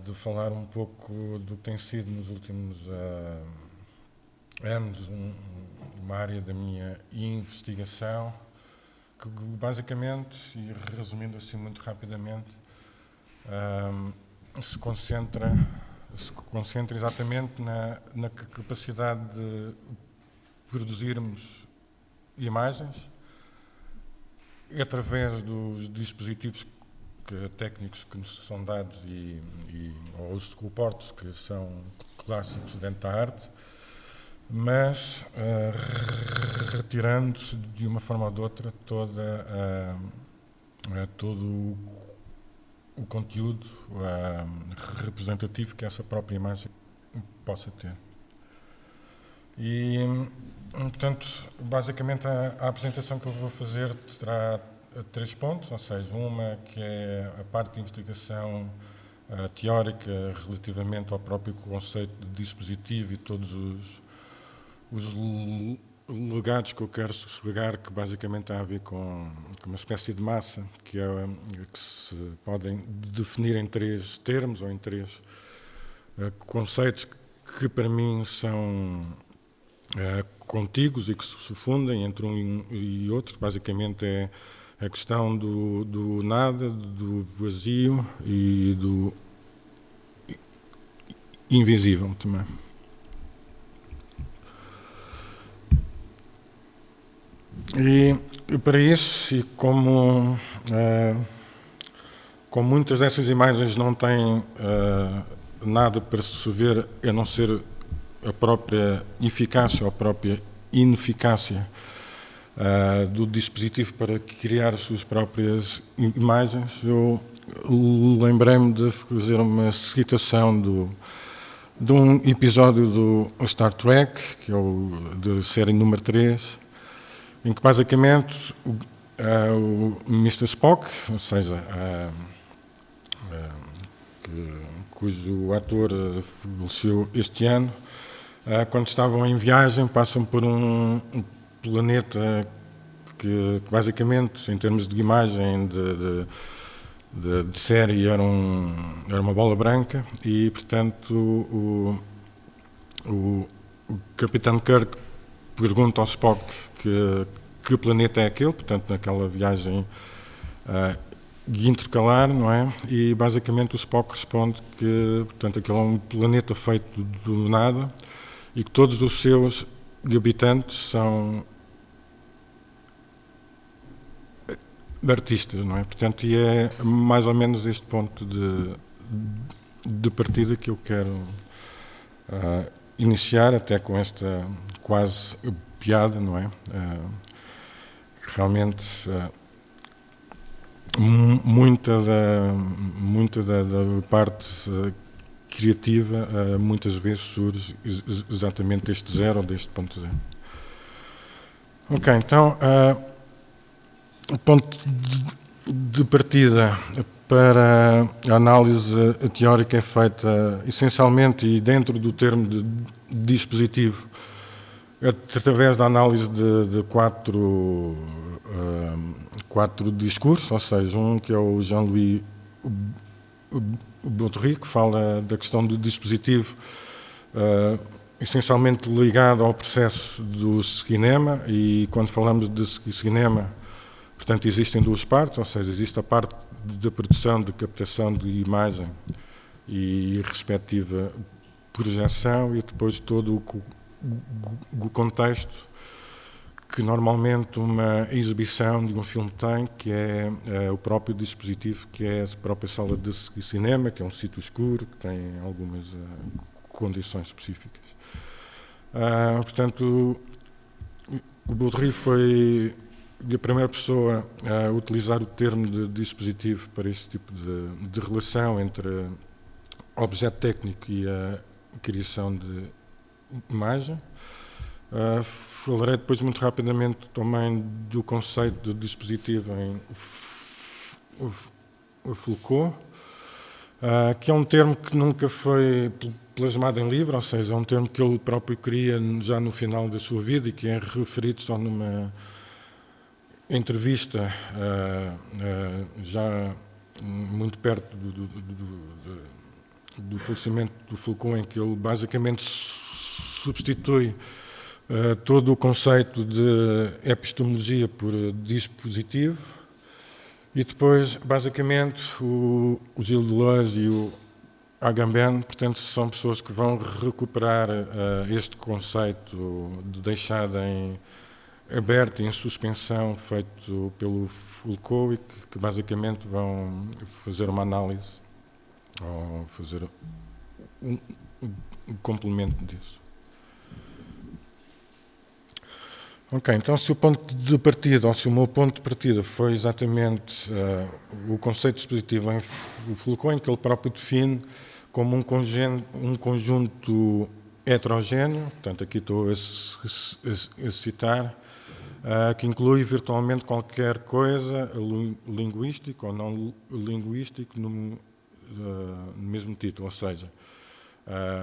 de falar um pouco do que tem sido nos últimos anos uma área da minha investigação, que basicamente, e resumindo assim muito rapidamente, se concentra exatamente na capacidade de produzirmos imagens através dos dispositivos técnicos que nos são dados ou os suportes que são clássicos dentro da arte, mas retirando-se de uma forma ou de outra todo o conteúdo representativo que essa própria imagem possa ter. E, portanto, basicamente a apresentação que eu vou fazer terá 3 pontos, ou seja, uma que é a parte de investigação teórica relativamente ao próprio conceito de dispositivo e todos os legados que eu quero chegar, que basicamente tem a ver com uma espécie de massa que se podem definir em 3 termos ou em 3 conceitos que para mim são contíguos e que se fundem entre um e outro. Basicamente é a questão do nada, do vazio e do invisível também. E para isso, e como muitas dessas imagens não têm nada para se ver a não ser a própria eficácia ou a própria ineficácia do dispositivo para criar as suas próprias imagens, eu lembrei-me de fazer uma citação de um episódio do Star Trek, que é o de série número 3, em que basicamente o Mr. Spock, ou seja, cujo ator faleceu este ano, quando estavam em viagem, passam por um planeta que basicamente, em termos de imagem de série, era uma bola branca e, portanto, o Capitão Kirk pergunta ao Spock que planeta é aquele, portanto, naquela viagem intercalar, não é? E, basicamente, o Spock responde que, portanto, aquele é um planeta feito do nada e que todos os seus habitantes são artistas, não é? Portanto, e é mais ou menos este ponto de partida que eu quero iniciar, até com esta quase piada, não é? Realmente muita da parte criativa muitas vezes surge exatamente deste zero ou deste ponto zero. Ok, então o ponto de partida para a análise teórica é feita essencialmente e dentro do termo de dispositivo através da análise de quatro discursos, ou seja, um que é o Jean-Louis Baudry, que fala da questão do dispositivo essencialmente ligado ao processo do cinema, e quando falamos de cinema, portanto, existem 2 partes, ou seja, existe a parte da produção, de captação de imagem e respectiva projeção, e depois todo o contexto que normalmente uma exibição de um filme tem, que é o próprio dispositivo, que é a própria sala de cinema, que é um sítio escuro, que tem algumas condições específicas. Portanto, o Baudry foi a primeira pessoa a utilizar o termo de dispositivo para este tipo de relação entre objeto técnico e a criação de imagem. Falarei depois muito rapidamente também do conceito de dispositivo em Foucault, que é um termo que nunca foi plasmado em livro, ou seja, é um termo que ele próprio cria já no final da sua vida e que é referido só numa entrevista já muito perto do falecimento do Foucault, em que ele basicamente substitui todo o conceito de epistemologia por dispositivo, e depois, basicamente, o Gilles Deleuze e o Agamben, portanto, são pessoas que vão recuperar este conceito de deixado em aberto e em suspensão, feito pelo Foucault, e que basicamente vão fazer uma análise, ou fazer um complemento disso. Ok, então se o ponto de partida, ou se o meu ponto de partida foi exatamente o conceito dispositivo em Foucault, em que ele próprio define como um conjunto heterogéneo, portanto aqui estou a citar, que inclui virtualmente qualquer coisa linguístico ou não linguístico no mesmo título, ou seja,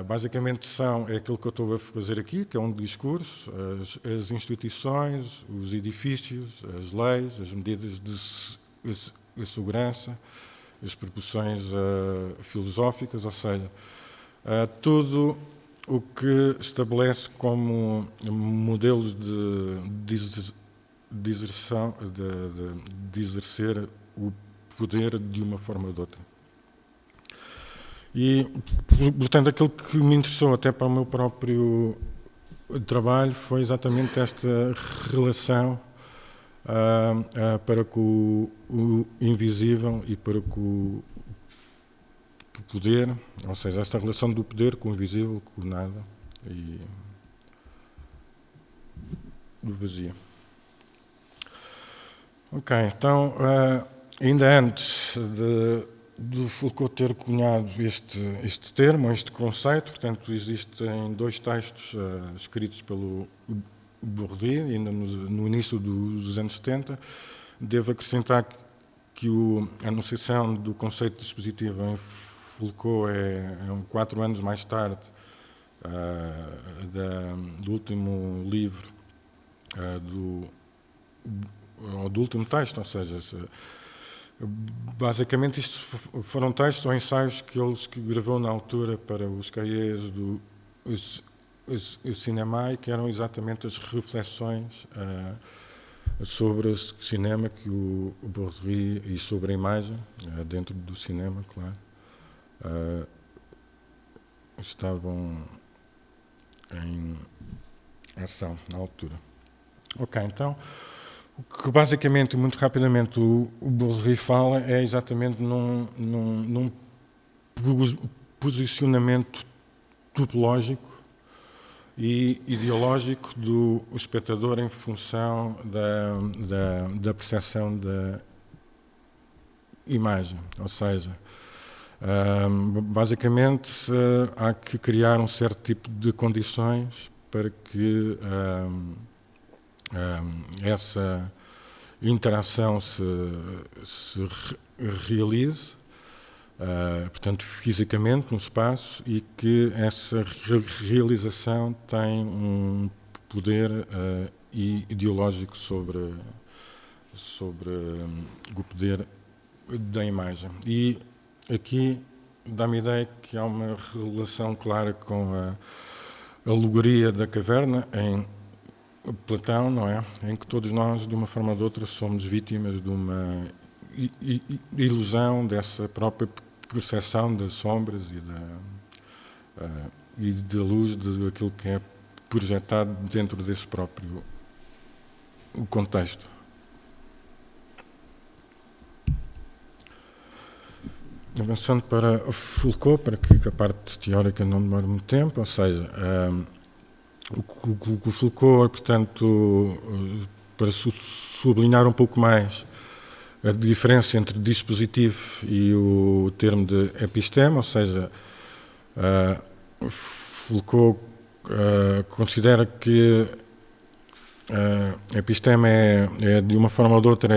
basicamente é aquilo que eu estou a fazer aqui, que é um discurso, as instituições, os edifícios, as leis, as medidas de segurança, as proposições filosóficas, ou seja, tudo o que estabelece como modelos de exercer o poder de uma forma ou de outra. E, portanto, aquilo que me interessou até para o meu próprio trabalho foi exatamente esta relação para com o invisível e para com o poder, ou seja, esta relação do poder com o invisível, com o nada e do vazio. Ok, então, ainda antes de Foucault ter cunhado este termo, este conceito, portanto, existem 2 textos escritos pelo Bourdieu, ainda no início dos anos 70. Devo acrescentar que a anunciação do conceito dispositivo em Foucault é 4 anos mais tarde do último livro, do último texto, ou seja, basicamente isto foram textos ou ensaios que gravou na altura para os cahiers do cinema, e que eram exatamente as reflexões sobre o cinema que o Bourdieu, e sobre a imagem dentro do cinema, claro, estavam em ação na altura. Ok, então, o que basicamente, muito rapidamente, o Bourdieu fala é exatamente num posicionamento topológico e ideológico do espectador em função da percepção da imagem. Ou seja, basicamente há que criar um certo tipo de condições para que essa interação se realize, portanto, fisicamente no espaço, e que essa realização tem um poder ideológico sobre o poder da imagem. E aqui dá-me a ideia que há uma relação clara com a alegoria da caverna em Platão, não é? Em que todos nós, de uma forma ou de outra, somos vítimas de uma ilusão dessa própria percepção das sombras e da luz daquilo que é projetado dentro desse próprio contexto. Avançando para Foucault, para que a parte teórica não demore muito tempo, ou seja, o Foucault, portanto, para sublinhar um pouco mais a diferença entre dispositivo e o termo de episteme, ou seja, Foucault considera que a episteme de uma forma ou de outra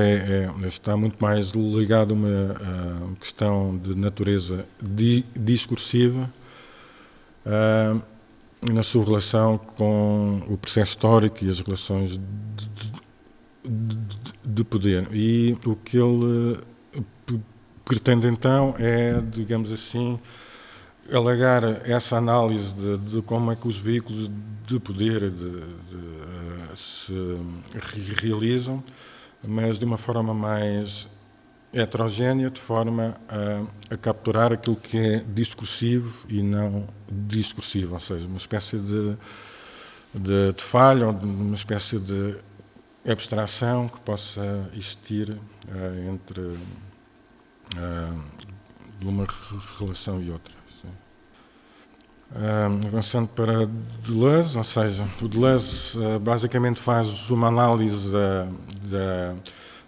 está muito mais ligado a uma questão de natureza discursiva, na sua relação com o processo histórico e as relações de poder. E o que ele pretende então é, digamos assim, alargar essa análise de como é que os veículos de poder se realizam, mas de uma forma mais heterogénea, de forma a capturar aquilo que é discursivo e não discursivo, ou seja, uma espécie de falha ou de uma espécie de abstração que possa existir entre uma relação e outra. Avançando para Deleuze, ou seja, o Deleuze basicamente faz uma análise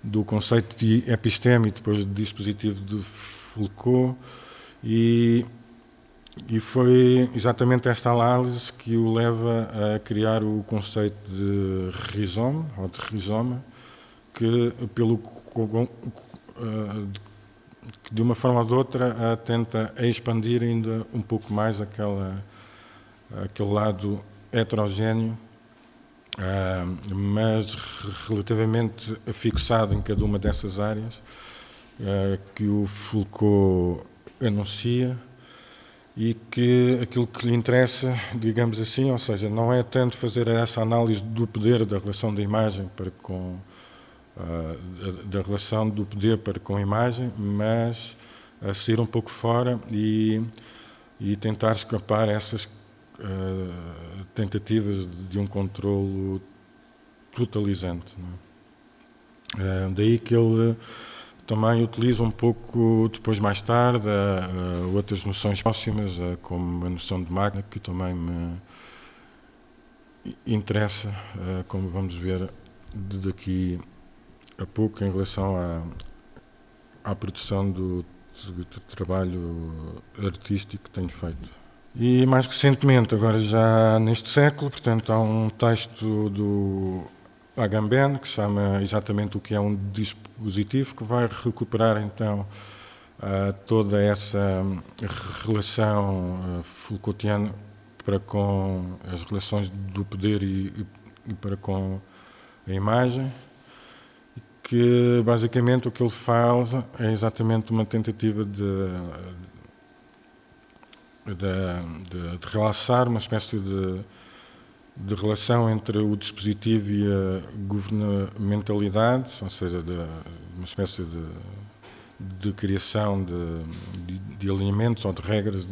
do conceito de episteme e depois do dispositivo de Foucault e foi exatamente esta análise que o leva a criar o conceito de rizoma, ou de rizoma, que de uma forma ou de outra tenta expandir ainda um pouco mais aquele lado heterogéneo, mas relativamente fixado em cada uma dessas áreas que o Foucault anuncia e que aquilo que lhe interessa, digamos assim, ou seja, não é tanto fazer essa análise do poder da relação da imagem para com da relação do poder para com a imagem, mas a sair um pouco fora e tentar escapar a essas tentativas de um controlo totalizante. Não é? Daí que ele também utiliza um pouco, depois mais tarde, outras noções próximas, como a noção de máquina, que também me interessa, como vamos ver daqui a pouco, em relação à produção do trabalho artístico que tenho feito. E mais recentemente, agora já neste século, portanto, há um texto do Agamben que chama exatamente o que é um dispositivo, que vai recuperar então toda essa relação Foucaultiana para com as relações do poder e para com a imagem, que basicamente o que ele faz é exatamente uma tentativa de realçar uma espécie de relação entre o dispositivo e a governamentalidade, ou seja, uma espécie de criação de alinhamentos ou de regras,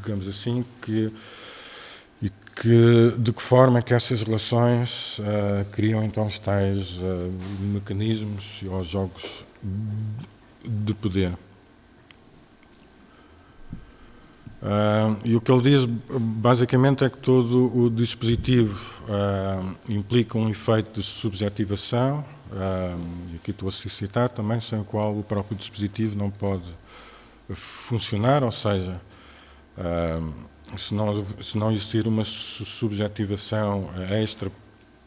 digamos assim, de que forma é que essas relações criam então os tais mecanismos ou jogos de poder. E o que ele diz basicamente é que todo o dispositivo implica um efeito de subjetivação, e aqui estou a citar também, sem o qual o próprio dispositivo não pode funcionar, ou seja, se não existir uma subjetivação extra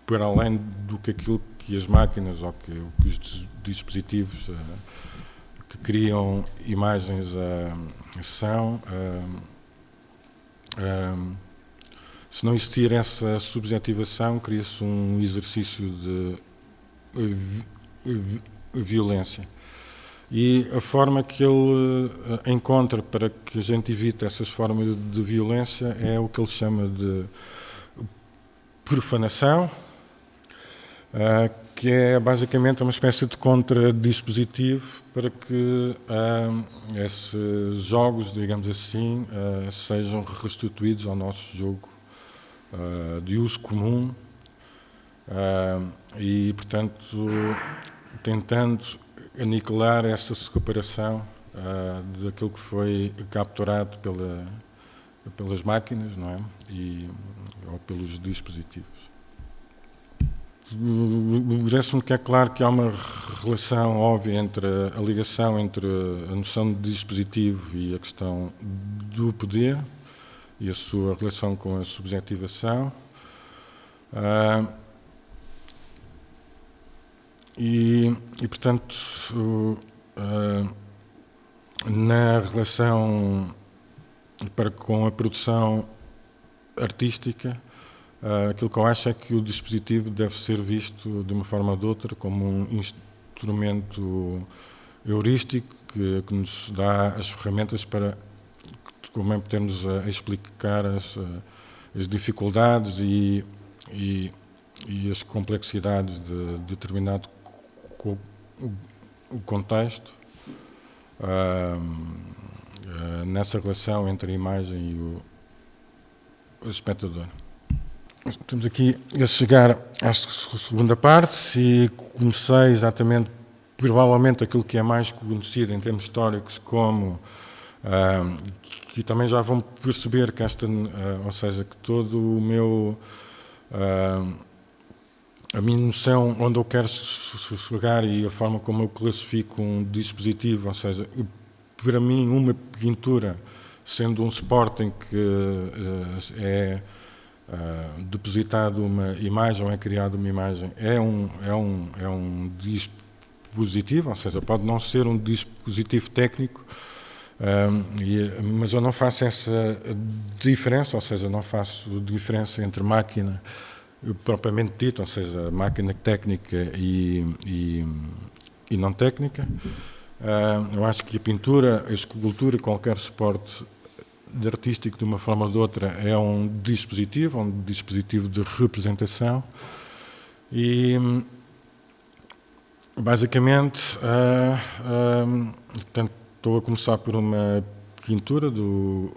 para além do que aquilo que as máquinas ou que os dispositivos que criam imagens são, se não existir essa subjetivação, cria-se um exercício de violência. E a forma que ele encontra para que a gente evite essas formas de violência é o que ele chama de profanação, que é basicamente uma espécie de contradispositivo para que esses jogos, digamos assim, sejam restituídos ao nosso jogo de uso comum e, portanto, tentando aniquilar essa separação daquilo que foi capturado pelas máquinas, não é? Ou pelos dispositivos. Parece-me que é claro que há uma relação óbvia entre a ligação entre a noção de dispositivo e a questão do poder e a sua relação com a subjetivação. Portanto, na relação para com a produção artística, aquilo que eu acho é que o dispositivo deve ser visto de uma forma ou de outra como um instrumento heurístico que nos dá as ferramentas para também podermos explicar as dificuldades e as complexidades de determinado contexto nessa relação entre a imagem e o espectador. Estamos aqui a chegar à segunda parte e comecei exatamente, provavelmente, aquilo que é mais conhecido em termos históricos como, que também já vão perceber que ou seja, que todo o meu, a minha noção onde eu quero chegar e a forma como eu classifico um dispositivo, ou seja, para mim uma pintura, sendo um suporte em que é depositado uma imagem ou é criada uma imagem, é um dispositivo, ou seja, pode não ser um dispositivo técnico, mas eu não faço essa diferença, ou seja, não faço diferença entre máquina propriamente dita, ou seja, máquina técnica e não técnica. Eu acho que a pintura, a escultura, qualquer suporte artístico, de uma forma ou de outra, é um dispositivo de representação e, basicamente, portanto, estou a começar por uma pintura do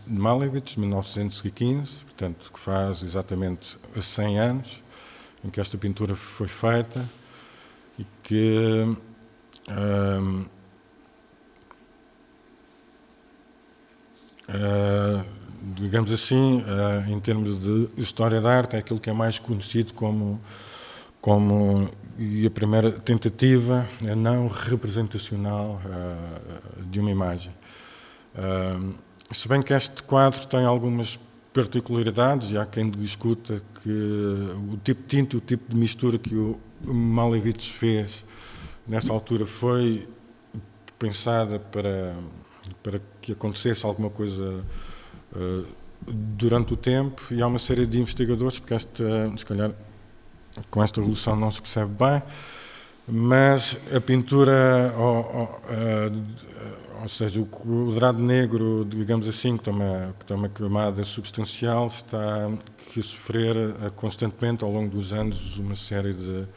Malevich, de 1915, portanto, que faz exatamente 100 anos, em que esta pintura foi feita e que digamos assim, em termos de história da arte, é aquilo que é mais conhecido como e a primeira tentativa não representacional de uma imagem. Se bem que este quadro tem algumas particularidades, e há quem discuta que o tipo de tinta, o tipo de mistura que o Malevich fez nessa altura foi pensada para que acontecesse alguma coisa durante o tempo, e há uma série de investigadores, porque se calhar com esta revolução não se percebe bem, mas a pintura, ou seja, o quadrado negro, digamos assim, que tem uma camada substancial, está a sofrer constantemente ao longo dos anos uma série de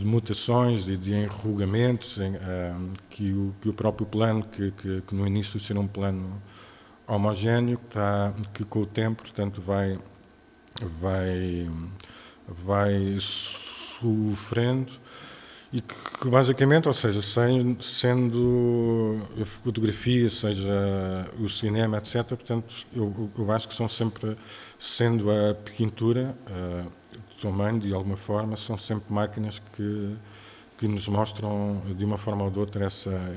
mutações e de enrugamentos, que o próprio plano, que no início será um plano homogéneo, que com o tempo, portanto, vai sofrendo, e que basicamente, ou seja, sendo a fotografia, seja o cinema, etc., portanto, eu acho que são sempre, sendo a pintura, também, de alguma forma, são sempre máquinas que nos mostram, de uma forma ou de outra,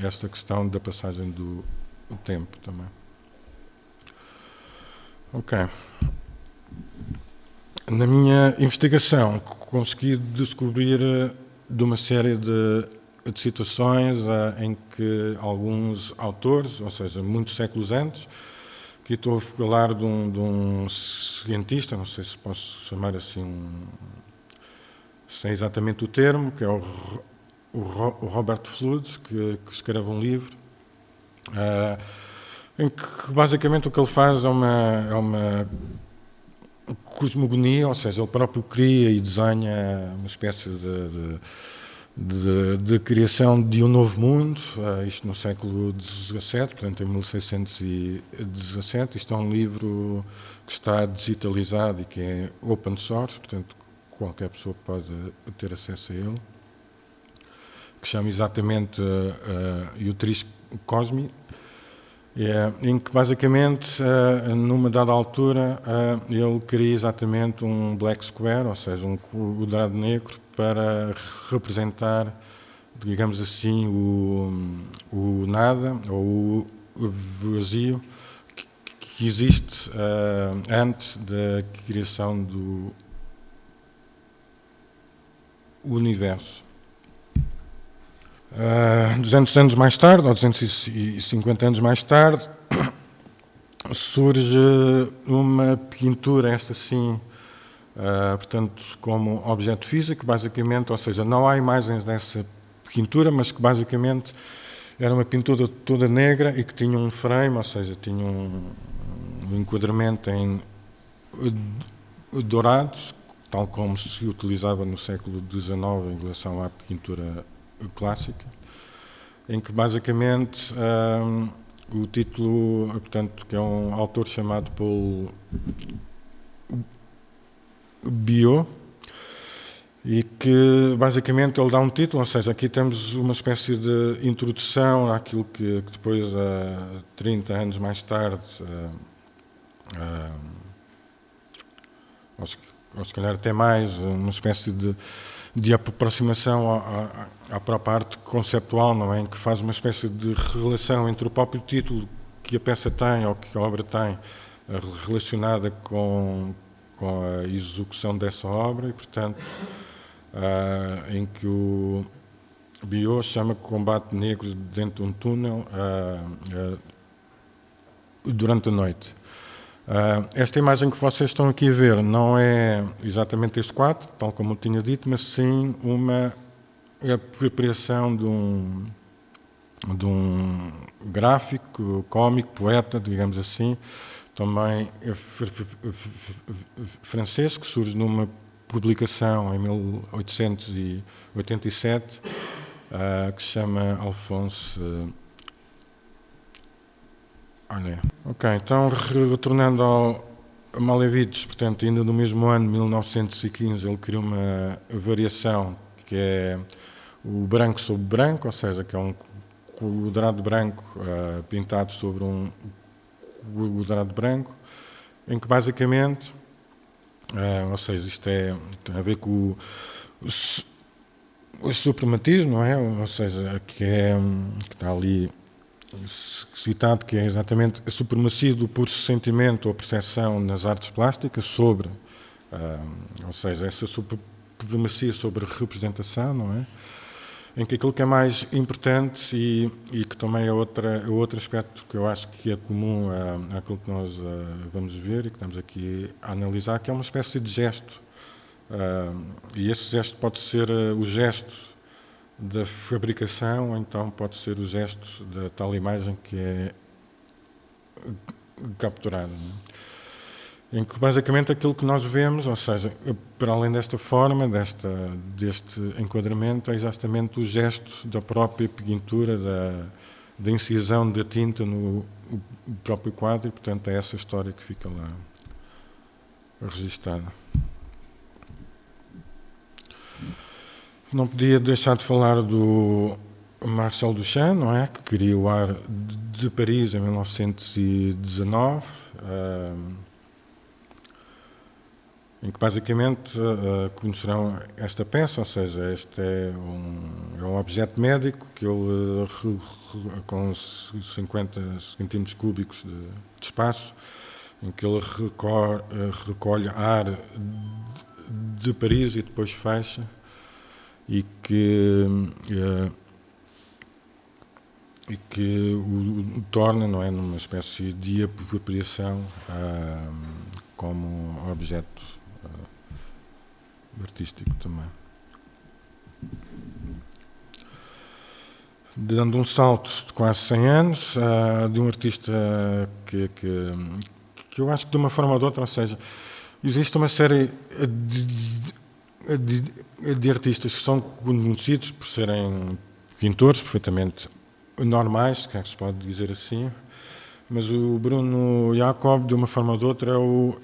esta questão da passagem do tempo também. Ok. Na minha investigação, consegui descobrir de uma série de situações em que alguns autores, ou seja, muitos séculos antes, que estou a falar de um cientista, não sei se posso chamar assim, sei exatamente o termo, que é o Robert Fludd, que escreve um livro, em que basicamente o que ele faz é uma cosmogonia, ou seja, ele próprio cria e desenha uma espécie de criação de um novo mundo, isto no século XVII, portanto em 1617. Isto é um livro que está digitalizado e que é open source, portanto qualquer pessoa pode ter acesso a ele, que chama exatamente Iutrice Cosmi, em que basicamente, numa dada altura, ele cria exatamente um black square, ou seja, um quadrado negro, para representar, digamos assim, o nada, ou o vazio, que existe antes da criação do universo. 200 anos mais tarde, ou 250 anos mais tarde, surge uma pintura, esta sim, portanto, como objeto físico, basicamente, ou seja, não há imagens dessa pintura, mas que basicamente era uma pintura toda negra e que tinha um frame, ou seja, tinha um enquadramento em dourado, tal como se utilizava no século XIX em relação à pintura clássica, em que basicamente o título, portanto, que é um autor chamado Paul Biot, e que basicamente ele dá um título, ou seja, aqui temos uma espécie de introdução àquilo que depois, 30 anos mais tarde, ou se calhar até mais, uma espécie de aproximação à própria arte conceptual, não é? Em que faz uma espécie de relação entre o próprio título que a peça tem ou que a obra tem, relacionada com a execução dessa obra e, portanto, em que o Biot chama Combate Negros dentro de um túnel durante a noite. Esta imagem que vocês estão aqui a ver não é exatamente este quadro, tal como eu tinha dito, mas sim uma apropriação de um gráfico, cómico, poeta, digamos assim, também francês, que surge numa publicação em 1887, que se chama Alphonse Allais. Ok, então retornando ao Malevich, portanto, ainda no mesmo ano, 1915, ele criou uma variação que é o branco sobre branco, ou seja, que é um quadrado branco pintado sobre um quadrado branco, em que basicamente, ou seja, isto tem a ver com o suprematismo, não é? Ou seja, que está ali citado, que é exatamente a supremacia do puro sentimento ou percepção nas artes plásticas sobre, ou seja, essa supremacia sobre a representação, não é? Em que aquilo que é mais importante e que também é outro aspecto que eu acho que é comum àquilo que nós vamos ver e que estamos aqui a analisar, que é uma espécie de gesto. E esse gesto pode ser o gesto da fabricação, ou então pode ser o gesto da tal imagem que é capturada. Não é? Em que basicamente aquilo que nós vemos, ou seja, para além desta forma, deste enquadramento, é exatamente o gesto da própria pintura, da incisão da tinta no próprio quadro, e portanto é essa história que fica lá registada. Não podia deixar de falar do Marcel Duchamp, não é? Que cria o Ar de Paris em 1919, em que basicamente conhecerão esta peça, ou seja, este é um objeto médico que ele, com 50 centímetros cúbicos de espaço, em que ele recolhe ar de Paris e depois fecha, e que o torna, não é, numa espécie de apropriação como objeto artístico também. Dando um salto de quase 100 anos, de um artista que eu acho que de uma forma ou de outra, ou seja, existe uma série de artistas que são conhecidos por serem pintores perfeitamente normais, que se pode dizer assim, mas o Bruno Jacob, de uma forma ou de outra, é o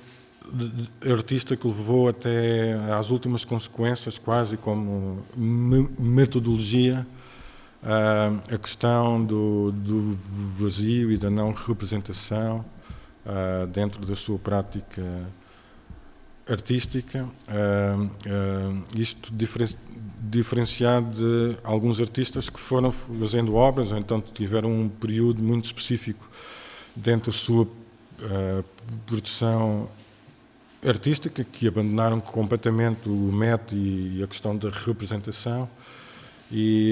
artista que levou até às últimas consequências, quase como metodologia, a questão do vazio e da não representação dentro da sua prática artística, isto diferenciado de alguns artistas que foram fazendo obras, ou então tiveram um período muito específico dentro da sua produção artística, que abandonaram completamente o método e a questão da representação,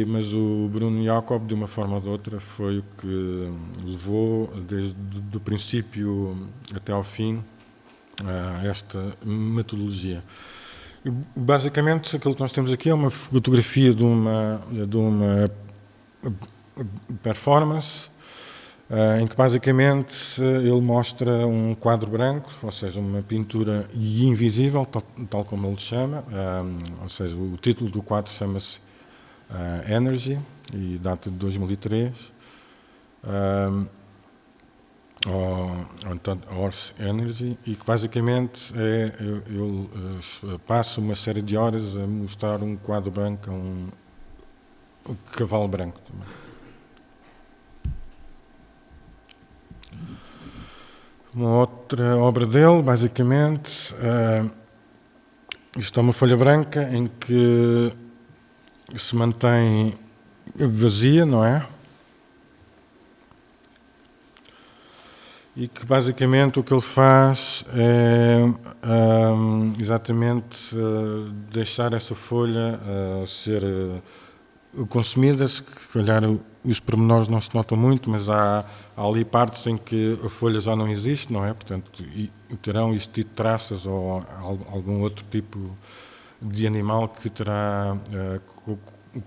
mas o Bruno Jacob, de uma forma ou de outra, foi o que levou, desde o princípio até ao fim, esta metodologia. Basicamente, aquilo que nós temos aqui é uma fotografia de uma performance em que basicamente ele mostra um quadro branco, ou seja, uma pintura invisível, tal como ele chama, ou seja, o título do quadro chama-se Energy e data de 2003, ou Horse Energy, e que basicamente ele passa uma série de horas a mostrar um quadro branco a um cavalo branco também. Uma outra obra dele, basicamente, isto é uma folha branca em que se mantém vazia, não é? E que basicamente o que ele faz é exatamente deixar essa folha ser consumida. Se calhar os pormenores não se notam muito, mas há ali partes em que a folha já não existe, não é? Portanto, terão existido traças ou algum outro tipo de animal que terá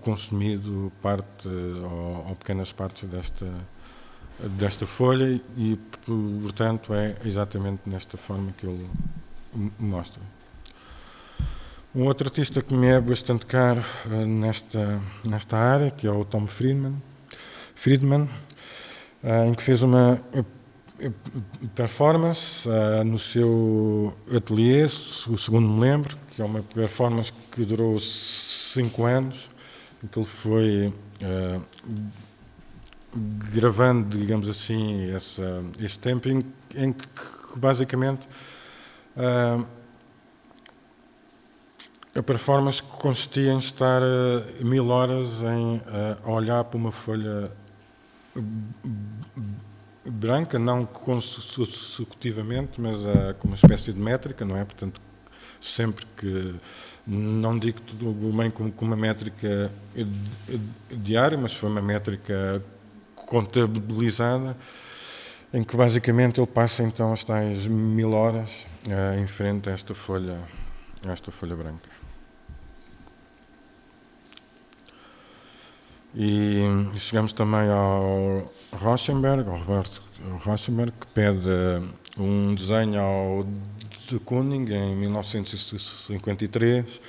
consumido parte ou pequenas partes desta folha e, portanto, é exatamente nesta forma que ele mostra. Um outro artista que me é bastante caro nesta área, que é o Tom Friedman, em que fez uma performance no seu ateliê, segundo me lembro, que é uma performance que durou 5 anos, em que ele foi gravando, digamos assim, esse tempo em que basicamente a performance consistia em estar 1000 horas a olhar para uma folha branca, não consecutivamente, mas com uma espécie de métrica, não é? Portanto, sempre que, não digo tudo bem como uma métrica diária, mas foi uma métrica contabilizada, em que basicamente ele passa então as tais 1000 horas em frente a esta folha branca. E chegamos também ao Roberto Rauschenberg, que pede um desenho ao de Kooning em 1953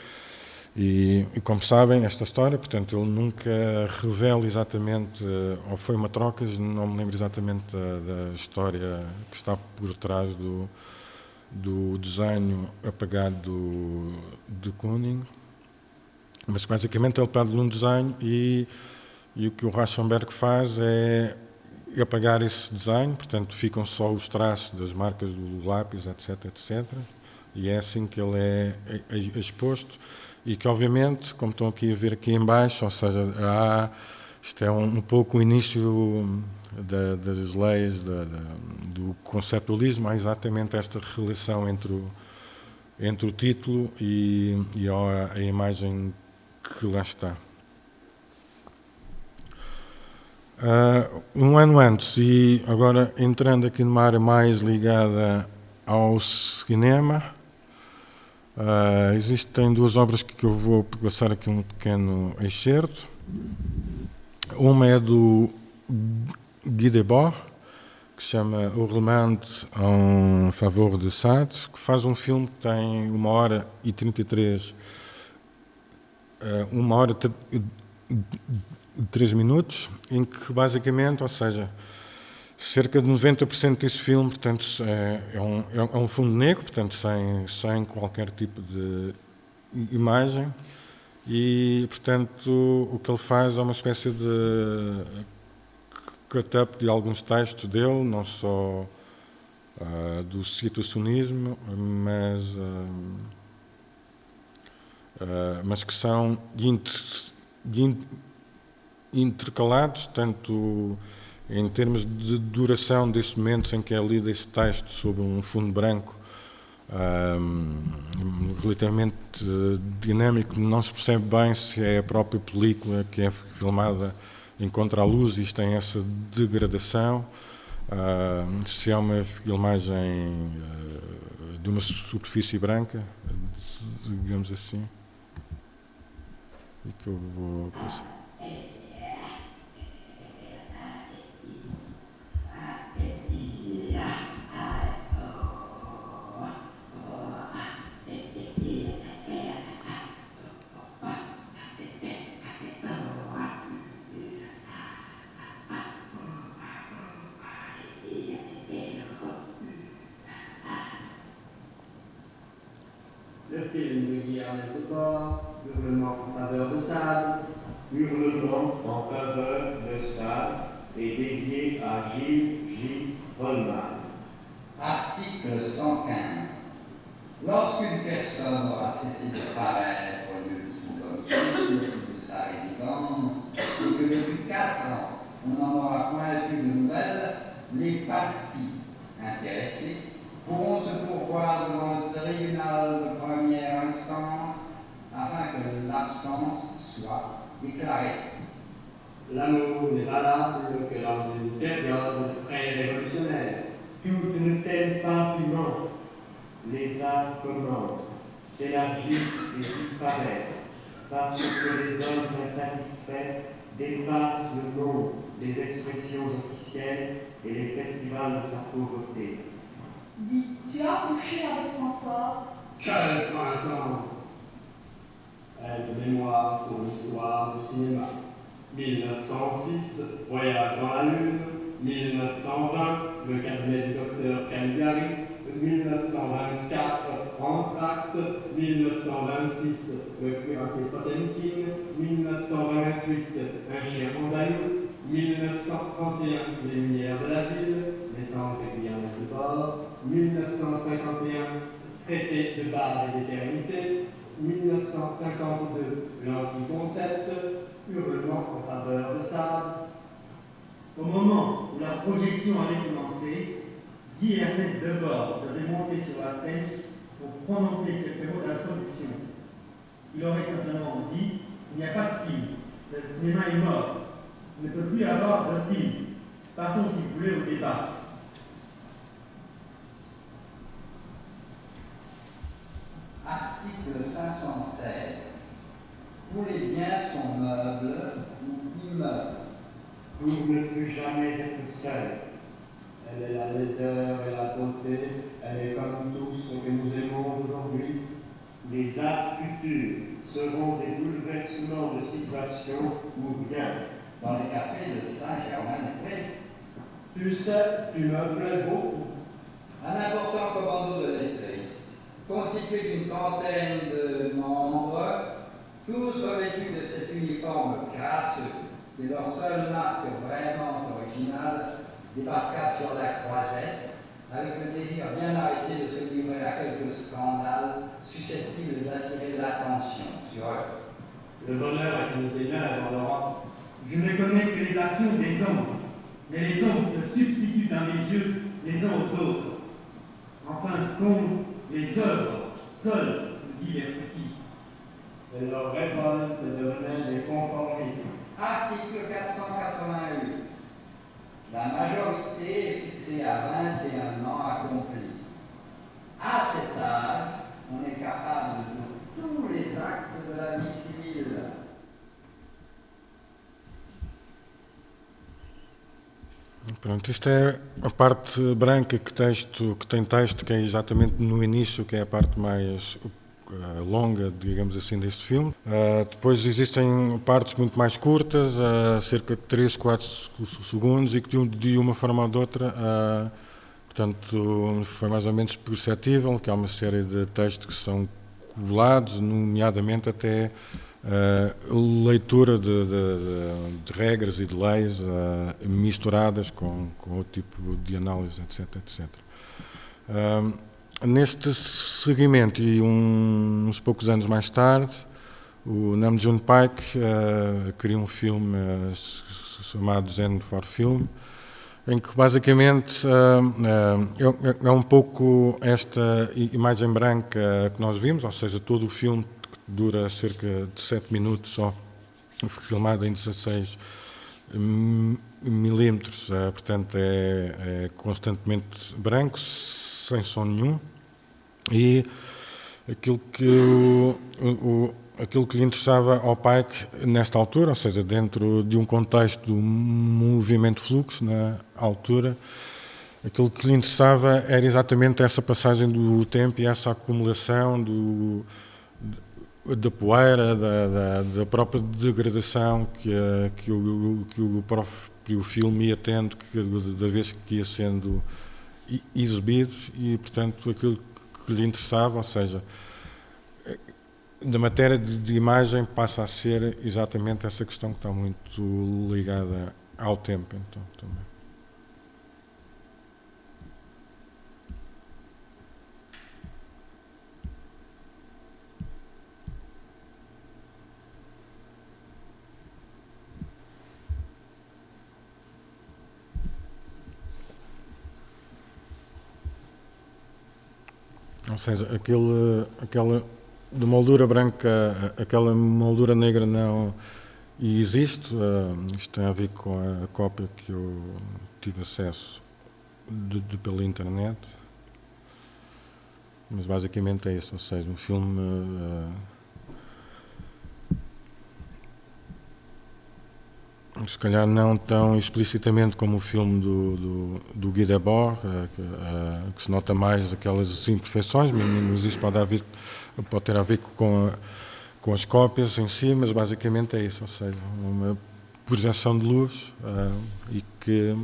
e como sabem esta história, portanto ele nunca revela exatamente, ou foi uma troca, não me lembro exatamente da história que está por trás do desenho apagado de Kooning, mas basicamente ele pede-lhe um desenho e o que o Rauschenberg faz é apagar esse desenho, portanto ficam só os traços das marcas do lápis, etc, etc, e é assim que ele é exposto e que obviamente, como estão aqui a ver aqui em baixo, ou seja, isto é um pouco o início das leis do conceptualismo, há exatamente esta relação entre o título e a imagem que lá está. Um ano antes, e agora entrando aqui numa área mais ligada ao cinema, existem 2 obras que eu vou passar aqui um pequeno excerto. Uma é do Guy Debord, que se chama O Roman en faveur de Sade, que faz um filme que tem 1 hora e 33, 1 hora e 3 minutos, em que basicamente, ou seja, cerca de 90% desse filme, portanto, é um fundo negro, portanto, sem qualquer tipo de imagem, e, portanto, o que ele faz é uma espécie de cut-up de alguns textos dele, não só do situacionismo, mas que são intercalados, tanto em termos de duração destes momentos em que é lido este texto sobre um fundo branco, relativamente dinâmico, não se percebe bem se é a própria película que é filmada em contraluz e tem essa degradação, se é uma filmagem de uma superfície branca, digamos assim, e que eu vou passar. Le film de Guillermo del Toro, Hurlement en faveur de Sade. Hurlement en faveur de Sade est dédié à Gilles J. Holman. Article 115. Lorsqu'une personne aura cessé de paraître au lieu de son domicile, de sa résidence, et que depuis 4 ans, on n'en aura point eu de nouvelles, les parties intéressées pourront se pourvoir devant le tribunal de première instance afin que l'absence soit déclarée. L'amour n'est valable que dans une période pré-révolutionnaire. Toute une telle piment, les arts commencent, s'élargissent et disparaissent, parce que les hommes insatisfaits dépassent le nom des expressions officielles et les festivals de sa pauvreté. Dis, tu as couché avec François? Quel printemps! Elle de mémoire pour l'histoire du cinéma. 1906, Voyage dans la Lune. 1920, Le cabinet du docteur Caligari. 1924, Entracte. 1926, Le cuirassé Potemkin. 1928, Un chien andalou. 1931, Les lumières de la ville. Naissance de Guillermo del Toro. 1951, Traité de base et d'éternité. 1952, l'anticoncept, Hurlement en faveur de Sade. Au moment où la projection allait commencer, Guy Ernest Debord se remontait sur la scène pour prononcer quelques mots d'introduction. Il aurait simplement dit: il n'y a pas de film, le cinéma est mort, il ne peut plus y avoir de film. Passons, si vous voulez, au débat. Article 516. Tous les biens sont meubles ou immeubles. Pour ne plus jamais être seul. Elle est la laideur et la beauté, elle est comme tout ce que nous aimons aujourd'hui. Les arts futurs seront des bouleversements de situation ou bien. Dans les cafés de Saint-Germain-des-Prés, Tu sais, tu me plais beaucoup. un important commando de lettriste, constitué d'une trentaine de membres, tous revêtus de cet uniforme crasseux, qui est leur seule marque vraiment originale, débarqua sur la croisette, avec le désir bien arrêté de se livrer à quelques scandales susceptibles d'attirer l'attention sur eux. Le bonheur est une des mères en Europe. Je ne connais que les actions des hommes, mais les hommes se substituent dans les yeux les uns aux autres. En fin de compte, les œuvres seules nous diversifient. Et leur révolte devenait des conformistes. Article 488. La majorité est fixée à 21 ans accomplis. À cet âge, on est capable de tous les actes de la vie civile. Pronto, isto é a parte branca que tem texto, que é exatamente no início, que é a parte mais longa, digamos assim, deste filme. Depois existem partes muito mais curtas, cerca de 3, 4 segundos, e que de uma forma ou de outra, portanto, foi mais ou menos perceptível que há uma série de textos que são colados, nomeadamente até leitura de regras e de leis misturadas com outro tipo de análise, etc. etc. Neste seguimento, e uns poucos anos mais tarde, o Nam June Paik criou um filme chamado Zen for Film, em que basicamente é um pouco esta imagem branca que nós vimos, ou seja, todo o filme dura cerca de 7 minutos só, filmado em 16 milímetros, portanto é constantemente branco, sem som nenhum, e aquilo que, aquilo que lhe interessava ao Pike nesta altura, ou seja, dentro de um contexto do movimento fluxo, na altura, aquilo que lhe interessava era exatamente essa passagem do tempo e essa acumulação da poeira, da própria degradação que o próprio filme ia tendo da vez que ia sendo exibido, e, portanto, aquilo que lhe interessava, ou seja, da matéria de imagem passa a ser exatamente essa questão que está muito ligada ao tempo, então, também. Ou seja, aquela de moldura branca, aquela moldura negra não existe. Isto tem a ver com a cópia que eu tive acesso pela internet. Mas basicamente é isso, ou seja, um filme se calhar não tão explicitamente como o filme do Guy Debord, que se nota mais aquelas imperfeições, mas isso pode ter a ver com as cópias em si, mas basicamente é isso, ou seja, uma projeção de luz e que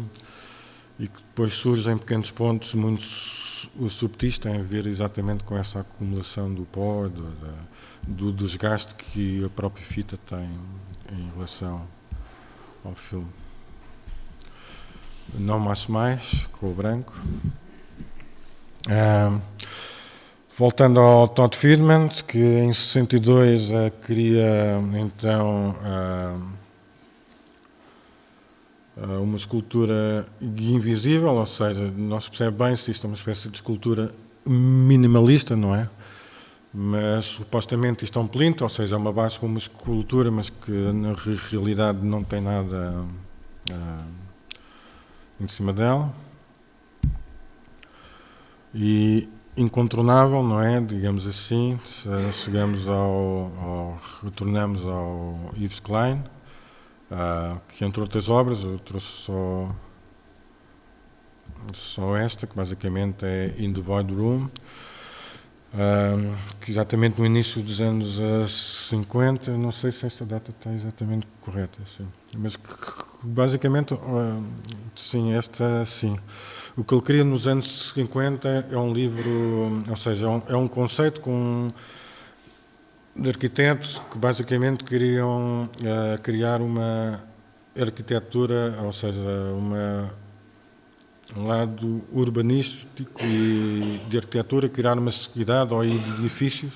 depois surge em pequenos pontos muito subtis, tem a ver exatamente com essa acumulação do pó, do desgaste que a própria fita tem em relação ao filme. Não mais com o branco. Voltando ao Todd Friedman, que em 62 cria então uma escultura invisível, ou seja, não se percebe bem se isto é uma espécie de escultura minimalista, não é? Mas supostamente isto é um plinto, ou seja, é uma base para uma escultura, mas que na realidade não tem nada em cima dela. E incontornável, não é? Digamos assim, retornamos ao Yves Klein, que entre outras obras, eu trouxe só esta, que basicamente é In the Void Room, que exatamente no início dos anos 50, não sei se esta data está exatamente correta, sim, mas que basicamente, sim, esta sim. O que ele cria nos anos 50 é um livro, ou seja, é um conceito de arquitetos que basicamente queriam criar uma arquitetura, ou seja, um lado urbanístico e de arquitetura, criar uma cidade ou edifícios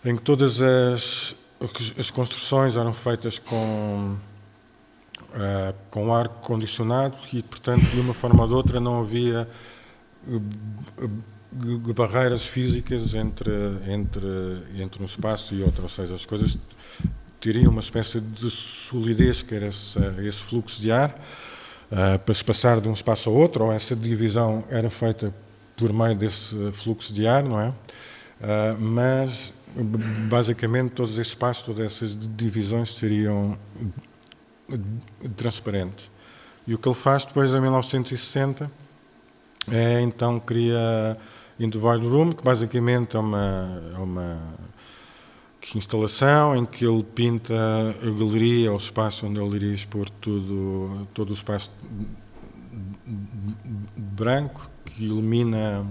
em que todas as construções eram feitas com ar condicionado e, portanto, de uma forma ou de outra não havia barreiras físicas entre um espaço e outro, ou seja, as coisas teriam uma espécie de solidez, que era esse fluxo de ar, para se passar de um espaço a outro, ou essa divisão era feita por meio desse fluxo de ar, não é? Mas, basicamente, todos esses espaços, todas essas divisões seriam transparentes. E o que ele faz depois, em 1960, então cria In the Void Room, que basicamente é uma instalação em que ele pinta a galeria, o espaço onde ele iria expor todo o espaço branco, que ilumina